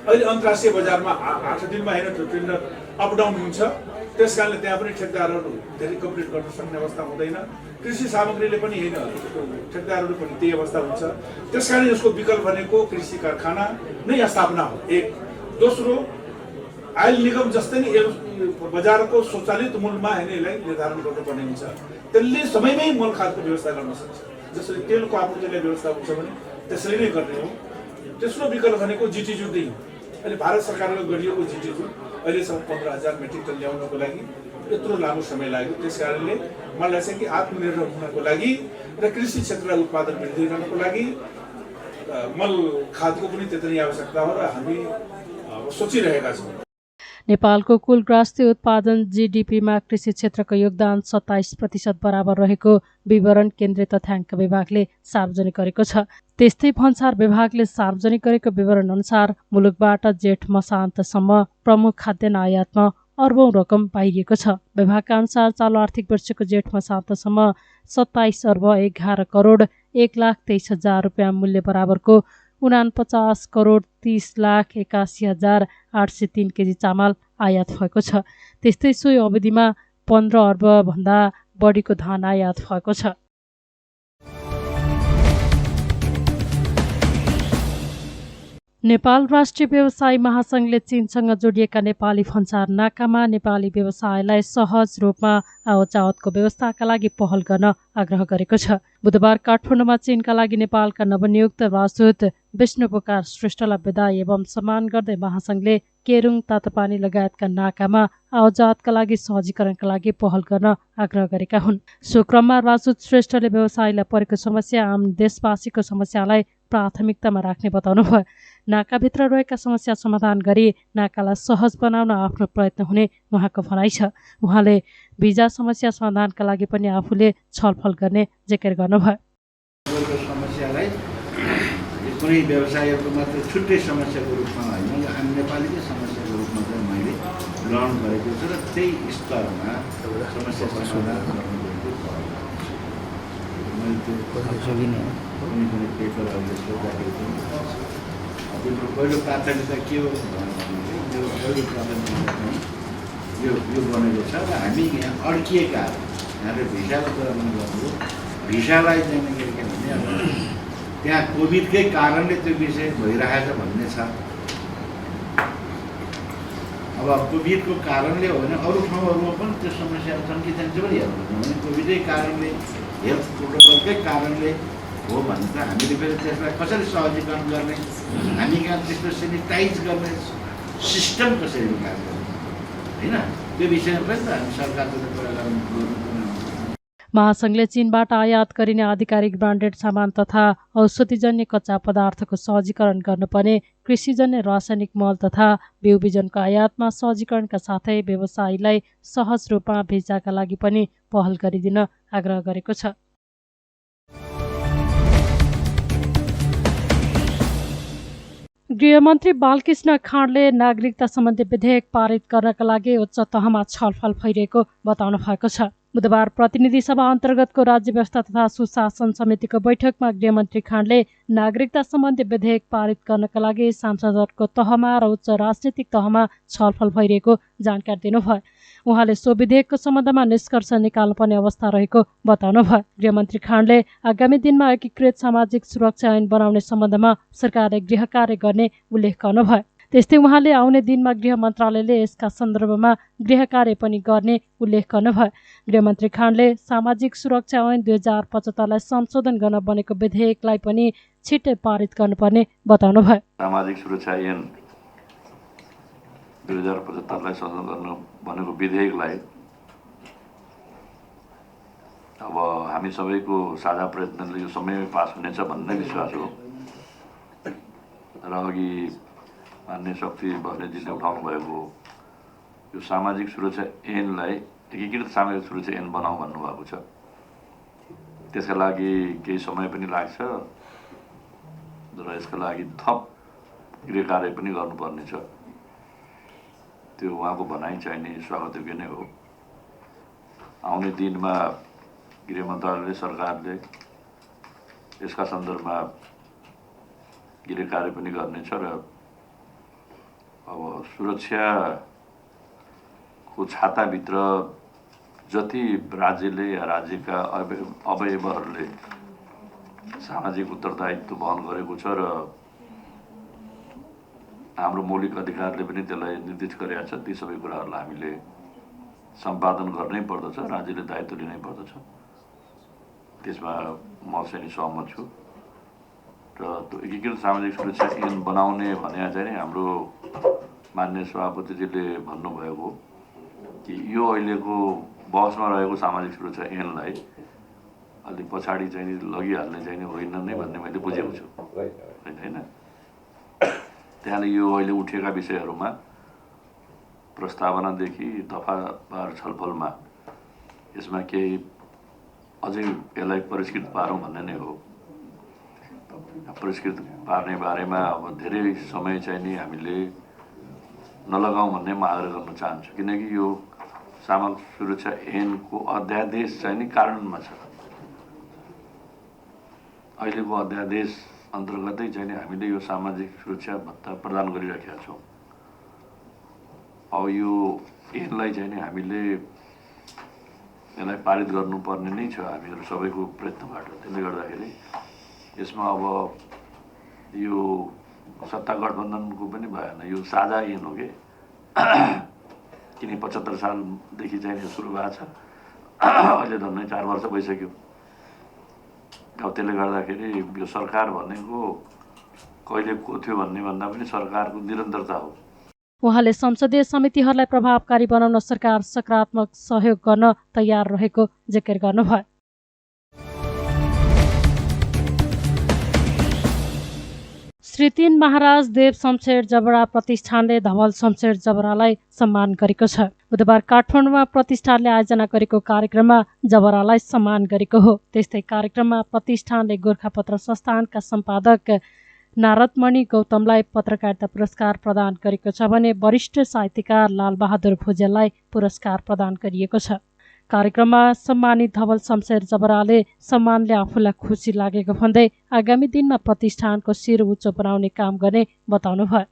अहिले अन्तर्राष्ट्रिय बजारमा 8 दिनमा होइन त्यो टेन्डर अपडाउन हुन्छ। त्यस कारणले त्यहाँ पनि ठेकदारहरू धेरै कम्प्लिट गर्न सक्ने अवस्था हुँदैन। कृषि सामग्रीले पनि होइन, ठेकदारहरू पनि त्यही अवस्था हुन्छ। त्यस कारण यसको विकल्प भनेको कृषि कारखाना नै स्थापना हो, एक। दोस्रो, आयल निगम जस्तै नै बजारको स्वचालित मूल्यमा होइन यसलाई निर्धारण गर्नुपर्ने हुन्छ। त्यसले समयमै मलखातको व्यवस्था गर्न सक्छ। जसरी तेलको आपूर्तिलाई व्यवस्था हुन्छ भने त्यसरी नै गर्ने हो। तेस्रो विकल्प भनेको जिटिजुटी हो। अहिले भारत सरकारले गरिएको जिटिजु अहिलेसम्म 15,000 मेट्रिक टन ल्याउनको लागि यत्रो लामो समय लाग्यो। त्यस कारणले मलाई लाग्छ कि आत्मनिर्भर हुनको लागि र कृषि क्षेत्रलाई उत्पादन वृद्धि गर्नको लागि मल खादको पनि त्यति नै आवश्यकता हो र हामी सोचिरहेका छौँ। नेपालको कुल ग्रास्ती उत्पादन जीडीपीमा कृषि क्षेत्रको योगदान 27% बराबर रहेको विवरण केन्द्रीय तथ्याङ्क विभागले सार्वजनिक गरेको छ। त्यस्तै भन्सार विभागले सार्वजनिक गरेको विवरण अनुसार मुलुकबाट जेठ मसान्तसम्म प्रमुख खाद्यान्न आयातमा अर्बौं रकम बाहिरिएको छ। विभागका अनुसार चालु आर्थिक वर्षको जेठ मसान्तसम्म 27 अर्ब 11 करोड 1,23,000 रुपियाँ मूल्य बराबरको 49 करोड 30,81,803 केजी चामल आयात भएको छ। त्यस्तै सोही अवधिमा 15 अर्ब भन्दा बढीको धान आयात भएको छ। नेपाल राष्ट्रिय व्यवसायी महासंघले चीनसँग जोडिएका नेपाली भन्सार नाकामा नेपाली व्यवसायलाई सहज रूपमा आवतजावतको व्यवस्थाका लागि पहल गर्न आग्रह गरेको छ। बुधबार काठमाडौँमा चीनका लागि नेपालका नवनियुक्त राजदूत विष्णुपुकार श्रेष्ठलाई विदाई एवं सम्मान गर्दै महासंघले केरुङ तातोपानी लगायतका नाकामा आवतजावतका लागि सहजीकरणका लागि पहल गर्न आग्रह गरेका हुन्। सो क्रममा राजदूत श्रेष्ठले व्यवसायीलाई परेको समस्या आम देशवासीको समस्यालाई प्राथमिकतामा राख्ने बताउनुभयो। नाकाभित्र रहेका समस्या समाधान गरी नाकालाई सहज बनाउन आफ्नो प्रयत्न हुने उहाँको भनाइ छ। उहाँले भिजा समस्या समाधानका लागि पनि आफूले छलफल गर्ने जिकिर गर्नुभयो। समस्यालाई कुनै व्यवसायीहरूको मात्र छुट्टै समस्याको रूपमा होइन, आम नेपालीकै समस्याको रूपमा चाहिँ मैले ग्रहण गरेको छु र त्यही स्तरमा समस्या समाधान गर्नुको मैले त्यो कुनै कुनै पेपरहरूले सोद्धाखेरि पनि त्यो पहिलो प्राथमिकता के हो भन्दाखेरि यो पहिलो प्राथमिकता चाहिँ यो बनेको छ र हामी यहाँ अड्किएका यहाँले भिसाको कुरा पनि गर्नुभयो। भिसालाई चाहिँ के भने अब त्यहाँ कोभिडकै कारणले त्यो विषय भइरहेछ भन्ने छ। अब कोभिडको कारणले हो भने अरू ठाउँहरूमा पनि त्यो समस्याहरू छन् कि चाहिँ पनि हेर्नु भने कोभिडकै कारणले हेल्थ प्रोटोकलकै कारणले हो भने त हामीले फेरि त्यसलाई कसरी सहजीकरण गर्ने, हामी कहाँ त्यस्तो सेनिटाइज गर्ने सिस्टम कसरी विकास गर्ने होइन, त्यो विषयमा पनि त हामी सरकारसँग कुरा गर्नुपर्ने। महासंघले चीनबाट आयात गरिने आधिकारिक ब्रान्डेड सामान तथा औषधिजन्य कच्चा पदार्थको सहजीकरण गर्नुपर्ने, कृषिजन्य रासायनिक मल तथा बिउ बिजनको आयातमा सहजीकरणका साथै व्यवसायीलाई सहज रूपमा भिजाका लागि पनि पहल गरिदिन आग्रह गरेको छ। गृहमन्त्री बालकृष्ण खाँडले नागरिकता सम्बन्धी विधेयक पारित गर्नका लागि उच्च तहमा छलफल भइरहेको बताउनु भएको छ। बुधबार प्रतिनिधि सभा अन्तर्गतको राज्य व्यवस्था तथा सुशासन समितिको बैठकमा गृहमन्त्री खाँडले नागरिकता सम्बन्धी विधेयक पारित गर्नका लागि सांसदहरूको तहमा र उच्च राजनीतिक तहमा छलफल भइरहेको जानकारी दिनुभयो। उहाँले सो विधेयकको सम्बन्धमा निष्कर्ष निकाल्नुपर्ने अवस्था रहेको बताउनुभयो। गृहमन्त्री खाँडले आगामी दिनमा एकीकृत सामाजिक सुरक्षा ऐन बनाउने सम्बन्धमा सरकारले गृह कार्य गर्ने उल्लेख गर्नुभयो। त्यस्तै उहाँले आउने दिनमा गृह मन्त्रालयले यसका सन्दर्भमा गृह कार्य पनि गर्ने उल्लेख गर्नुभयो। गृहमन्त्री खाँडले सामाजिक सुरक्षा ऐन 2075लाई संशोधन गर्न बनेको विधेयकलाई पनि छिट्टै पारित गर्नुपर्ने बताउनुभयो। सामाजिक सुरक्षा ऐन 2075लाई संशोधन गर्नु भनेको विधेयकलाई अब हामी सबैको साझा प्रयत्नले यो समयमै पास हुनेछ भन्ने विश्वास हो। र अघि मान्य शक्ति बस्नेतजीले उठाउनु भएको यो सामाजिक सुरक्षा ऐनलाई एकीकृत सामाजिक सुरक्षा ऐन बनाऊ भन्नुभएको छ। त्यसका लागि केही समय पनि लाग्छ र यसका लागि थप गृह कार्य पनि गर्नुपर्ने छ। त्यो उहाँको भनाइ चाहिने स्वागतयोग्य नै हो। आउने दिनमा गृह मन्त्रालयले सरकारले यसका सन्दर्भमा गृह कार्य पनि गर्नेछ र अब सुरक्षाको छाताभित्र जति राज्यले या राज्यका अवयवहरूले सामाजिक उत्तरदायित्व वहन गरेको छ र हाम्रो मौलिक अधिकारले पनि त्यसलाई निर्देश गरेका छ, ती सबै कुराहरूलाई हामीले सम्पादन गर्नै पर्दछ, राज्यले दायित्व लिनै पर्दछ। त्यसमा म चाहिँ सहमत छु र त्यो एकीकृत सामाजिक सुरक्षा ऐन बनाउने भने चाहिँ हाम्रो मान्य सभापतिजीले भन्नुभएको कि यो अहिलेको बहसमा रहेको सामाजिक सुरक्षा ऐनलाई अलि पछाडि चाहिँ लगिहाल्ने चाहिँ होइन नै भन्ने मैले बुझेको छु होइन। त्यहाँले यो अहिले उठेका विषयहरूमा प्रस्तावनादेखि दफावार छलफलमा यसमा केही अझै यसलाई परिष्कृत पारौँ भन्ने नै हो। परिष्कृत पार्ने बारेमा अब धेरै समय चाहिँ नि हामीले नलगाउँ भन्ने म आग्रह गर्न चाहन्छु, किनकि यो सामाजिक सुरक्षा ऐनको अध्यादेश चाहिँ नि कार्यान्वयनमा छ। अहिलेको अध्यादेश अन्तर्गतै चाहिँ नि हामीले यो सामाजिक सुरक्षा भत्ता प्रदान गरिराखेका छौँ। अब यो ऐनलाई चाहिँ नि हामीले यसलाई पारित गर्नुपर्ने नै छ हामीहरू सबैको प्रयत्नबाट। त्यसले गर्दाखेरि यसमा अब यो सत्ता गठबन्धनको पनि भएन, यो साझा ऐन हो कि किन 75 सालदेखि चाहिँ सुरु भएको छ, अहिले झन्डै 4 वर्ष भइसक्यो। अब त्यसले गर्दाखेरि यो सरकार भनेको कहिले को थियो भन्ने भन्दा पनि सरकारको निरन्तरता हो। उहाँले संसदीय समितिहरूलाई प्रभावकारी बनाउन सरकार सकारात्मक सहयोग गर्न तयार रहेको जिकिर गर्नुभयो। श्री 3 महाराज देव शमशेर जबरा प्रतिष्ठानले धवल शमशेर जबरालाई सम्मान गरेको छ। बुधबार काठमाडौँमा प्रतिष्ठानले आयोजना गरेको कार्यक्रममा जबरालाई सम्मान गरेको हो। त्यस्तै कार्यक्रममा प्रतिष्ठानले गोरखापत्र संस्थानका सम्पादक नारदमणि गौतमलाई पत्रकारिता पुरस्कार प्रदान गरेको छ भने वरिष्ठ साहित्यकार लालबहादुर भुजेललाई पुरस्कार प्रदान गरिएको छ। कार्यक्रममा सम्मानित धवल शमशेर जबराले सम्मानले आफूलाई खुसी लागेको भन्दै आगामी दिनमा प्रतिष्ठानको शिर उच्च बनाउने काम गर्ने बताउनुभयो।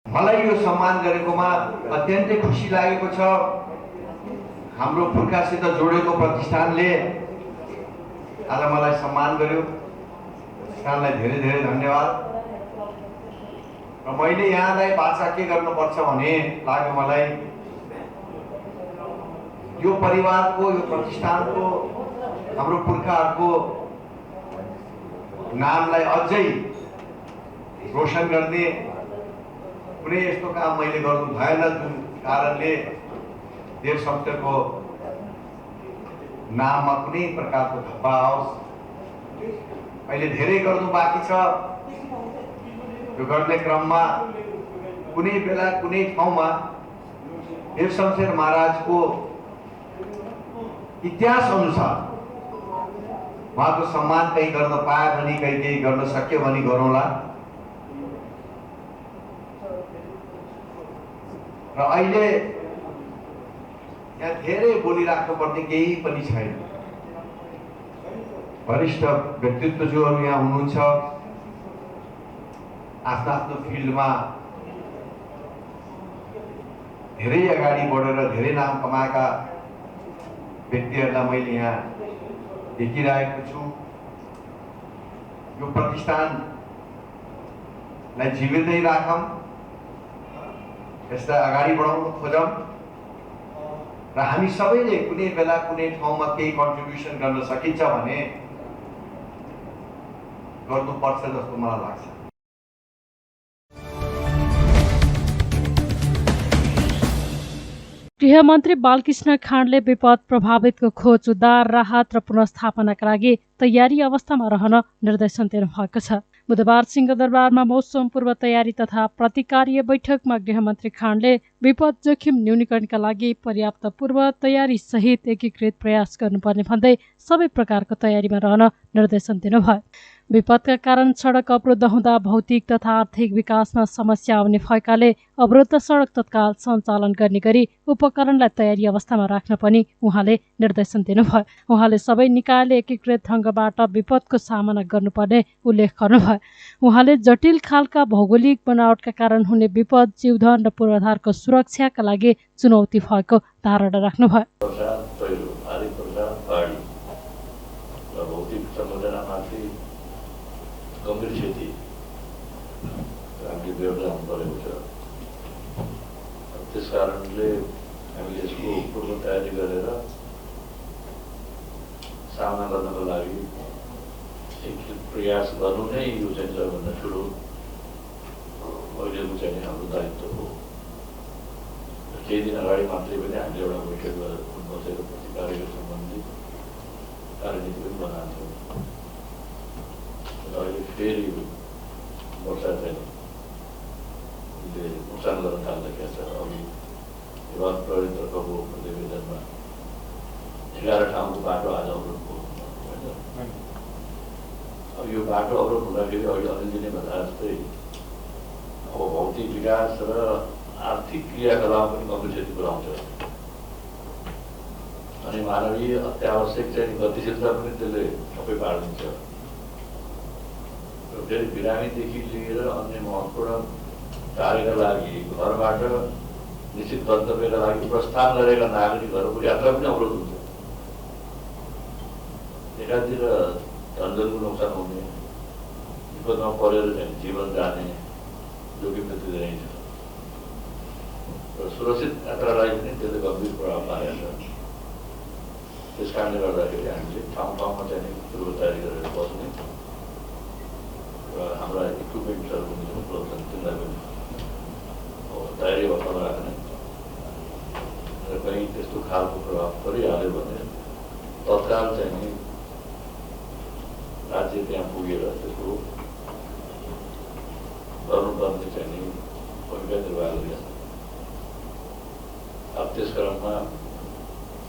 मलाई यो सम्मान गरेकोमा अत्यन्तै खुसी लागेको छ। हाम्रो पुर्खासित जोडेको प्रतिष्ठानले आज मलाई सम्मान गर्यो। प्रतिष्ठानलाई धेरै धेरै धन्यवाद। र मैले यहाँलाई बाचा के गर्नुपर्छ भने लाग्यो मलाई यो परिवारको, यो प्रतिष्ठानको, हाम्रो पुर्खाहरूको नामलाई अझै रोशन गर्ने कुनै यस्तो काम मैले गर्नु भएन जुन कारणले देव शमशेरको नाममा कुनै प्रकारको धब्बा आओस्। अहिले धेरै गर्नु बाँकी छ। यो गर्ने क्रममा कुनै बेला कुनै ठाउँमा देव शमशेर महाराजको इतिहास अनुसार उहाँको सम्मान कहीँ गर्न पाए भने, कहीँ केही गर्न सक्यो भने गरौँला। र अहिले यहाँ धेरै बोलिराख्नुपर्ने केही पनि छैन। वरिष्ठ व्यक्तित्वज्यूहरू यहाँ हुनुहुन्छ, आफ्नो आफ्नो फिल्डमा धेरै अगाडि बढेर धेरै नाम कमाएका व्यक्तिहरूलाई मैले यहाँ देखिरहेको छु। यो प्रतिष्ठानलाई जीवितै राखौँ, यसलाई अगाडि बढाउन खोजौँ र हामी सबैले कुनै बेला कुनै ठाउँमा केही कन्ट्रिब्युसन गर्न सकिन्छ भने गर्नुपर्छ जस्तो मलाई लाग्छ। गृहमन्त्री बालकृष्ण खाँडले विपद प्रभावितको खोज, उद्धार, राहत र पुनर्स्थापनाका लागि तयारी अवस्थामा रहन निर्देशन दिनुभएको छ। बुधबार सिंहदरबारमा मौसम पूर्व तयारी तथा प्रतिकार्य बैठकमा गृहमन्त्री खाँडले विपद जोखिम न्यूनीकरणका लागि पर्याप्त पूर्व तयारी सहित एकीकृत प्रयास गर्नुपर्ने भन्दै सबै प्रकारको तयारीमा रहन निर्देशन दिनुभयो। विपदका कारण सडक अवरुद्ध हुँदा भौतिक तथा आर्थिक विकासमा समस्या आउने भएकाले अवरुद्ध सडक तत्काल सञ्चालन गर्ने गरी उपकरणलाई तयारी अवस्थामा राख्न पनि उहाँले निर्देशन दिनुभयो। उहाँले सबै निकायले एकीकृत ढङ्गबाट विपदको सामना गर्नुपर्ने उल्लेख गर्नुभयो। उहाँले जटिल खालका भौगोलिक बनावटका कारण हुने विपद, जीवधन र पूर्वाधारको सुरक्षाका लागि चुनौती भएको धारणा राख्नुभयो। गम्भीर क्षति हामीले व्यवधान गरेको छ। त्यस कारणले हामीले यसको पूर्व तयारी गरेर सामना गर्नको लागि एकजुट प्रयास गर्नु नै यो चाहिँ सबभन्दा ठुलो अहिलेको चाहिँ हाम्रो दायित्व हो। केही दिन अगाडि मात्रै पनि हामीले एउटा बैठक बसेर प्रतिकारको सम्बन्धी कार्यनीति पनि बनाएको थियौँ। अहिले फेरि वर्षा चाहिँ नुकसान गर्न थाल्दाखेरि छ। अघि हिमाल प्रहरीतर्फको प्रतिवेदनमा 11 ठाउँको बाटो आज अवरोध हो होइन। अब यो बाटो अवरोध हुँदाखेरि अहिले अलिअलि नै भन्दा जस्तै अब भौतिक विकास र आर्थिक क्रियाकलाप पनि गम्भीर क्षति पुऱ्याउँछ। अनि मानवीय अत्यावश्यक चाहिँ गतिशीलता पनि त्यसले सबै पारिदिन्छ। फेरि बिरामीदेखि लिएर अन्य महत्त्वपूर्ण कार्यका लागि घरबाट निश्चित गन्तव्यका लागि प्रस्थान गरेका नागरिकहरूको यात्रा पनि अवरोध हुन्छ। एकातिर धनजनको नोक्सान हुने, विपदमा परेर चाहिँ जीवन जाने जोखिम त्यति नै छ र सुरक्षित यात्रालाई पनि त्यसले गम्भीर प्रभाव पारेको छ। त्यस कारणले गर्दाखेरि हामीले ठाउँ ठाउँमा चाहिँ पूर्व तयारी गरेर बस्ने र हाम्रा इक्विपमेन्ट्सहरू पनि उपलब्ध छन्, तिनलाई पनि तयारी अवस्थामा राख्ने र कहीँ त्यस्तो खालको प्रभाव परिहाल्यो भने तत्काल चाहिँ राज्य त्यहाँ पुगेर त्यसको गर्नुपर्ने चाहिँ भूमिका निर्वाह गरिन्छ। अब त्यस क्रममा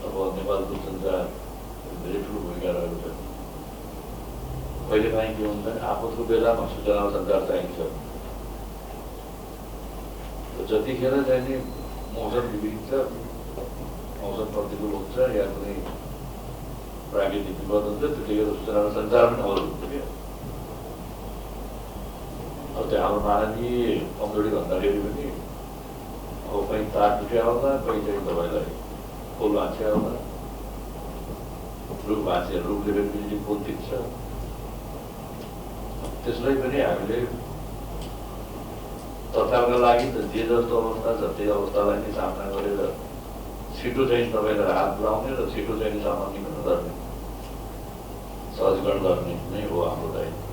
अब नेपाल दूरसञ्चार धेरै ठुलो भूमिका रहेको छ। कहिलेकाहीँ के हुन्छ भने आपतको बेलामा सूचना सञ्चार चाहिन्छ। जतिखेर चाहिँ नि मौसम विविध छ, मौसम प्रतिकूल हुन्छ या कुनै प्राकृतिक विपद हुन्छ, त्यतिखेर सूचना सञ्चार पनि अवरोध हुन्छ क्या। अब त्यो हाम्रो मानवीय कमजोरी भन्दाखेरि पनि अब कहीँ तार टुट्या होला, कहीँ चाहिँ तपाईँलाई पोल भाँच्या होला, रुख भाँच्यो, रुखले पनि बिजुली पोल थिच्छ। त्यसलाई पनि हामीले तत्कालका लागि त जे जस्तो अवस्था छ त्यही अवस्थालाई नै सामना गरेर छिटो चाहिँ तपाईँलाई राहत पुऱ्याउने र छिटो चाहिँ सामान्यकरण गर्ने, सहजीकरण गर्ने नै हो हाम्रो दायित्व।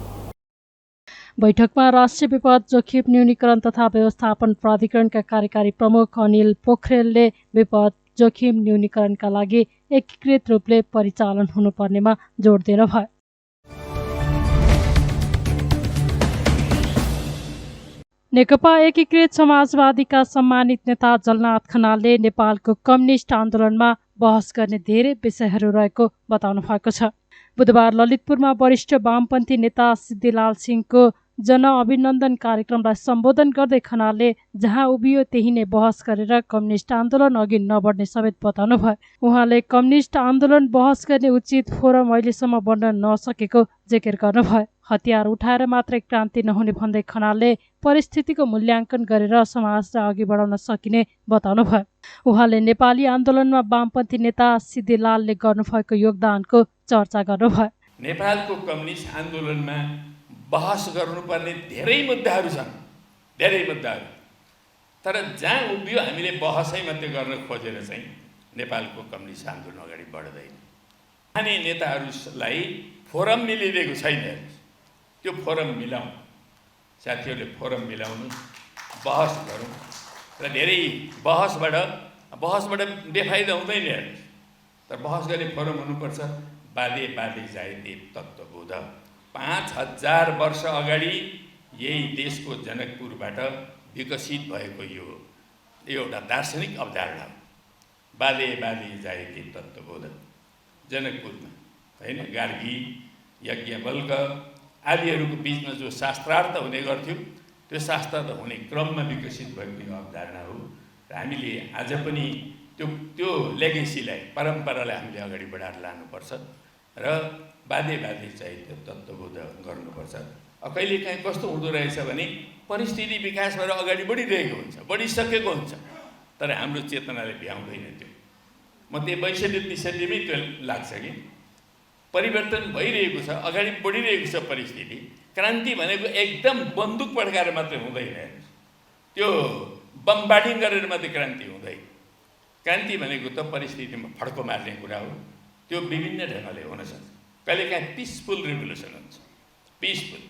बैठकमा राष्ट्रिय विपद जोखिम न्यूनीकरण तथा व्यवस्थापन प्राधिकरणका कार्यकारी प्रमुख अनिल पोखरेलले विपद जोखिम न्यूनीकरणका लागि एकीकृत रूपले परिचालन हुनुपर्नेमा जोड दिनुभयो। नेकपा एकीकृत समाजवादीका सम्मानित नेता जलनाथ खनालले नेपालको कम्युनिस्ट आन्दोलनमा बहस गर्ने धेरै विषयहरू रहेको बताउनु भएको छ। बुधबार ललितपुरमा वरिष्ठ वामपन्थी नेता सिद्धिलाल सिंहको जनअभिनन्दन कार्यक्रमलाई सम्बोधन गर्दै खनालले जहाँ उभियो त्यही नै बहस गरेर कम्युनिस्ट आन्दोलन अघि नबढ्ने समेत बताउनुभयो। उहाँले कम्युनिस्ट आन्दोलन बहस गर्ने उचित फोरम अहिलेसम्म बन्न नसकेको जिकिर गर्नुभयो। हतियार उठाएर मात्रै क्रान्ति नहुने भन्दै खनालले परिस्थितिको मूल्याङ्कन गरेर समाजलाई अघि बढाउन सकिने बताउनुभयो। उहाँले नेपाली आन्दोलनमा वामपन्थी नेता सिद्धिलालले गर्नुभएको योगदानको चर्चा गर्नुभयो। नेपालको कम्युनिस्ट आन्दोलनमा बहस गर्नुपर्ने धेरै मुद्दाहरू छन्, धेरै मुद्दाहरू। तर जहाँ उभियो हामीले बहसै मात्रै गर्न खोजेर चाहिँ नेपालको कम्युनिस्ट आन्दोलन अगाडि बढ्दैन। स्थानीय नेताहरूलाई फोरम मिलिदिएको छैन, त्यो फोरम मिलाउँ, साथीहरूले फोरम मिलाउनु, बहस गरौँ र धेरै बहसबाट बेफाइदा हुँदैन हेर्नु। तर बहस गर्ने फोरम हुनुपर्छ। बाधे जायते तत्त्वबोध 5000 वर्ष अगाडि यही देशको जनकपुरबाट विकसित भएको यो एउटा दार्शनिक अवधारणा हो। बाधे जायते तत्त्वबोध जनकपुरमा होइन, गार्गी यज्ञवल्क आदिहरूको बिचमा जो शास्त्रार्थ हुने गर्थ्यो त्यो शास्त्रार्थ हुने क्रममा विकसित भएको यो अवधारणा हो। र हामीले आज पनि त्यो लेगेसीलाई, परम्परालाई हामीले अगाडि बढाएर लानुपर्छ र बाधे चाहिँ त्यो तत्त्वबोध गर्नुपर्छ। कहिलेकाहीँ कस्तो हुँदो रहेछ भने परिस्थिति विकास भएर अगाडि बढिरहेको हुन्छ, बढिसकेको हुन्छ, तर हाम्रो चेतनाले भ्याउँदैन त्यो। म त्यो 62-63मै त्यो लाग्छ कि परिवर्तन भइरहेको छ, अगाडि बढिरहेको छ परिस्थिति। क्रान्ति भनेको एकदम बन्दुक पड्काएर मात्रै हुँदैन, त्यो बमबार्डिङ गरेर मात्रै क्रान्ति हुँदैन। क्रान्ति भनेको त परिस्थितिमा फड्को मार्ने कुरा हो। त्यो विभिन्न ढङ्गले हुनसक्छ। कहिलेकाहीँ पिसफुल रिभोल्युसन हुन्छ, पिसफुल,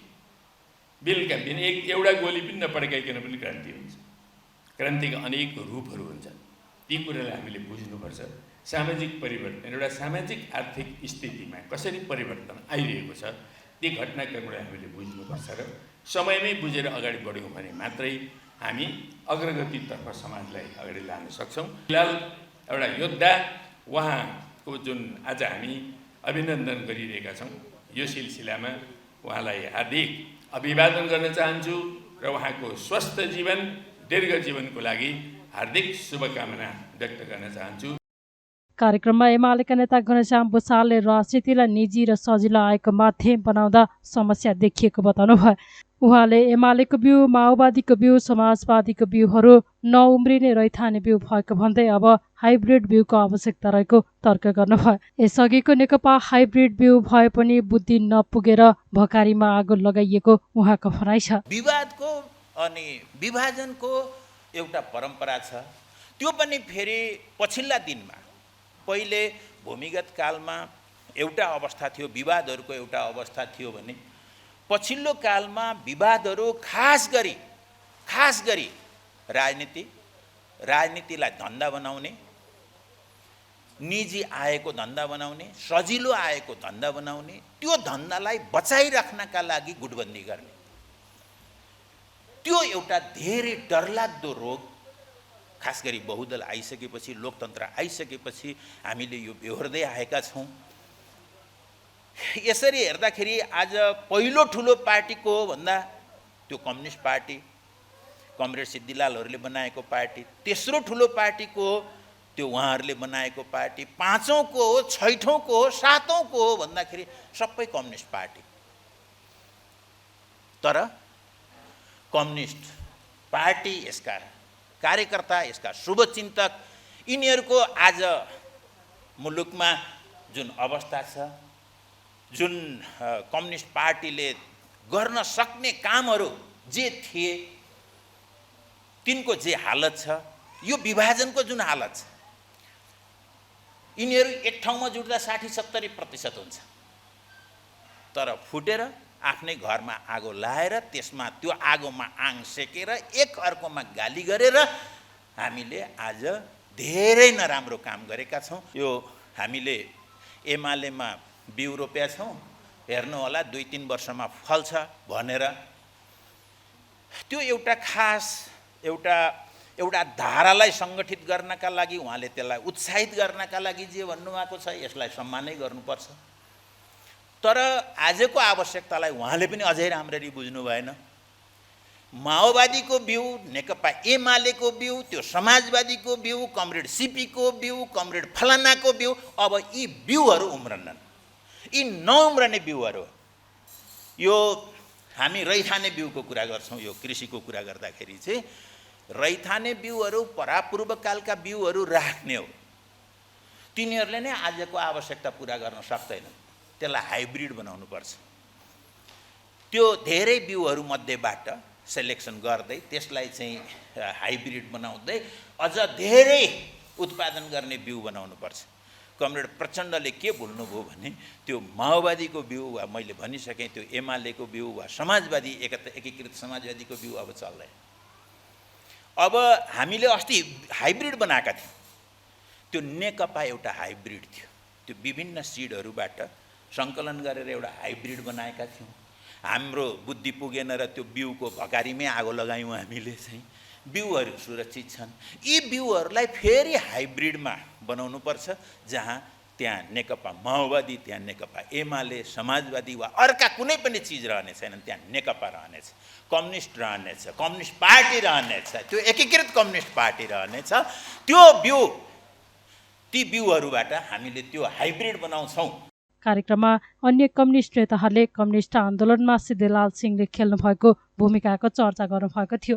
बेलुका दिन एउटा गोली पनि नपड्काइकन पनि क्रान्ति हुन्छ। क्रान्तिका अनेक रूपहरू हुन्छन्, ती कुरालाई हामीले बुझ्नुपर्छ। सामाजिक परिवर्तन, एउटा सामाजिक आर्थिक स्थितिमा कसरी परिवर्तन आइरहेको छ ती घटनाक्रमलाई हामीले बुझ्नुपर्छ र समयमै बुझेर अगाडि बढ्यौँ भने मात्रै हामी अग्रगतितर्फ समाजलाई अगाडि लान सक्छौँ। फिलहाल एउटा योद्धा उहाँको जुन आज हामी अभिनन्दन गरिरहेका छौँ, यो सिलसिलामा उहाँलाई हार्दिक अभिवादन गर्न चाहन्छु र उहाँको स्वस्थ जीवन, दीर्घ जीवनको लागि हार्दिक शुभकामना व्यक्त गर्न चाहन्छु। कार्यक्रममा एमालेका नेता घनश्याम भुसालले राजनीतिलाई निजी र सजिलो आयको माध्यम बनाउँदा समस्या देखिएको बताउनुभयो। उहाँले एमालेको बिउ, माओवादीको बिउ, समाजवादीको बिउहरू नउम्रिने रैथाने बिउ भएको भन्दै अब हाइब्रिड बिउको आवश्यकता रहेको तर्क गर्नुभयो। यसअघिको नेकपा हाइब्रिड बिउ भए पनि बुद्धि नपुगेर भकारीमा आगो लगाइएको उहाँको भनाइ छ। विवादको अनि विभाजनको एउटा परम्परा छ, त्यो पनि फेरि पछिल्ला दिनमा, पहिले भूमिगत कालमा एउटा अवस्था थियो, विवादहरूको एउटा अवस्था थियो भने पछिल्लो कालमा विवादहरू खास गरी राजनीतिलाई धन्दा बनाउने, निजी आएको धन्दा बनाउने, सजिलो आएको धन्दा बनाउने, त्यो धन्दालाई बचाइराख्नका लागि गुटबन्दी गर्ने, त्यो एउटा धेरै डरलाग्दो रोग खास गरी बहुदल आइसकेपछि, लोकतन्त्र आइसकेपछि हामीले यो बेहोर्दै आएका छौँ। यसरी हेर्दाखेरि आज पहिलो ठुलो पार्टीको भन्दा त्यो कम्युनिस्ट पार्टी, कमरेड सिद्धिलालहरूले बनाएको पार्टी, तेस्रो ठुलो पार्टीको त्यो उहाँहरूले बनाएको पार्टी, पाँचौँको हो, छैठौँको हो, सातौँको हो भन्दाखेरि सबै कम्युनिस्ट पार्टी। तर कम्युनिस्ट पार्टी, यसका कार्यकर्ता, यसका शुभचिन्तक, यिनीहरूको आज मुलुकमा जुन अवस्था छ, जुन कम्युनिस्ट पार्टीले गर्न सक्ने कामहरू जे थिए, तिनको जे हालत छ, यो विभाजनको जुन हालत छ, यिनीहरू एक ठाउँमा जुट्दा 60-70% हुन्छ, तर फुटेर आफ्नै घरमा आगो लाएर त्यसमा त्यो आगोमा आङ सेकेर एक अर्कोमा गाली गरेर हामीले आज धेरै नराम्रो काम गरेका छौँ। यो हामीले एमालेमा बिउ रोपेका छौँ, हेर्नु होला 2-3 वर्षमा फल्छ भनेर, त्यो एउटा खास एउटा धारालाई सङ्गठित गर्नका लागि, उहाँले त्यसलाई उत्साहित गर्नका लागि जे भन्नुभएको छ, यसलाई सम्मानै गर्नुपर्छ। तर आजको आवश्यकतालाई उहाँले पनि अझै राम्ररी बुझ्नु भएन। माओवादीको बिउ, नेकपा एमालेको बिउ, त्यो समाजवादीको बिउ, कमरेड सीपीको बिउ, कमरेड फलानाको बिउ, अब यी बिउहरू उम्रन्नन्। यी नउम्रने बिउहरू हो। यो हामी रैथाने बिउको कुरा गर्छौँ, यो कृषिको कुरा गर्दाखेरि चाहिँ रैथाने बिउहरू परापूर्वकालका बिउहरू राख्ने हो। तिनीहरूले नै आजको आवश्यकता पुरा गर्न सक्दैनन्, त्यसलाई हाइब्रिड बनाउनुपर्छ। त्यो धेरै बिउहरू मध्येबाट सेलेक्सन गर्दै त्यसलाई चाहिँ हाइब्रिड बनाउँदै अझ धेरै उत्पादन गर्ने बिउ बनाउनुपर्छ। कमरेड प्रचण्डले के भुल्नुभयो भने त्यो माओवादीको बिउ वा मैले भनिसकेँ त्यो एमालेको बिउ वा समाजवादी एकीकृत समाजवादीको बिउ अब चल्दैन। अब हामीले अस्ति हाइब्रिड बनाएका थियौँ, त्यो नेकपा एउटा हाइब्रिड थियो। त्यो विभिन्न सिडहरूबाट सङ्कलन गरेर एउटा हाइब्रिड बनाएका थियौँ। हाम्रो बुद्धि पुगेन र त्यो बिउको भकारीमै आगो लगायौँ हामीले चाहिँ। बिउहरू सुरक्षित छन्। यी बिउहरूलाई फेरि हाइब्रिडमा बनाउनुपर्छ, जहाँ त्यहाँ नेकपा माओवादी, त्यहाँ नेकपा एमाले, समाजवादी वा अर्का कुनै पनि चिज रहने छैनन्। त्यहाँ नेकपा रहनेछ, कम्युनिस्ट रहनेछ, कम्युनिस्ट पार्टी रहनेछ, त्यो एकीकृत कम्युनिस्ट पार्टी रहनेछ। त्यो बिउ, ती बिउहरूबाट हामीले त्यो हाइब्रिड बनाउँछौँ। कार्यक्रममा अन्य कम्युनिस्ट नेताहरूले कम्युनिस्ट आन्दोलनमा सिद्धेलाल सिंहले खेल्नु भएको भूमिकाको चर्चा गर्नुभएको थियो।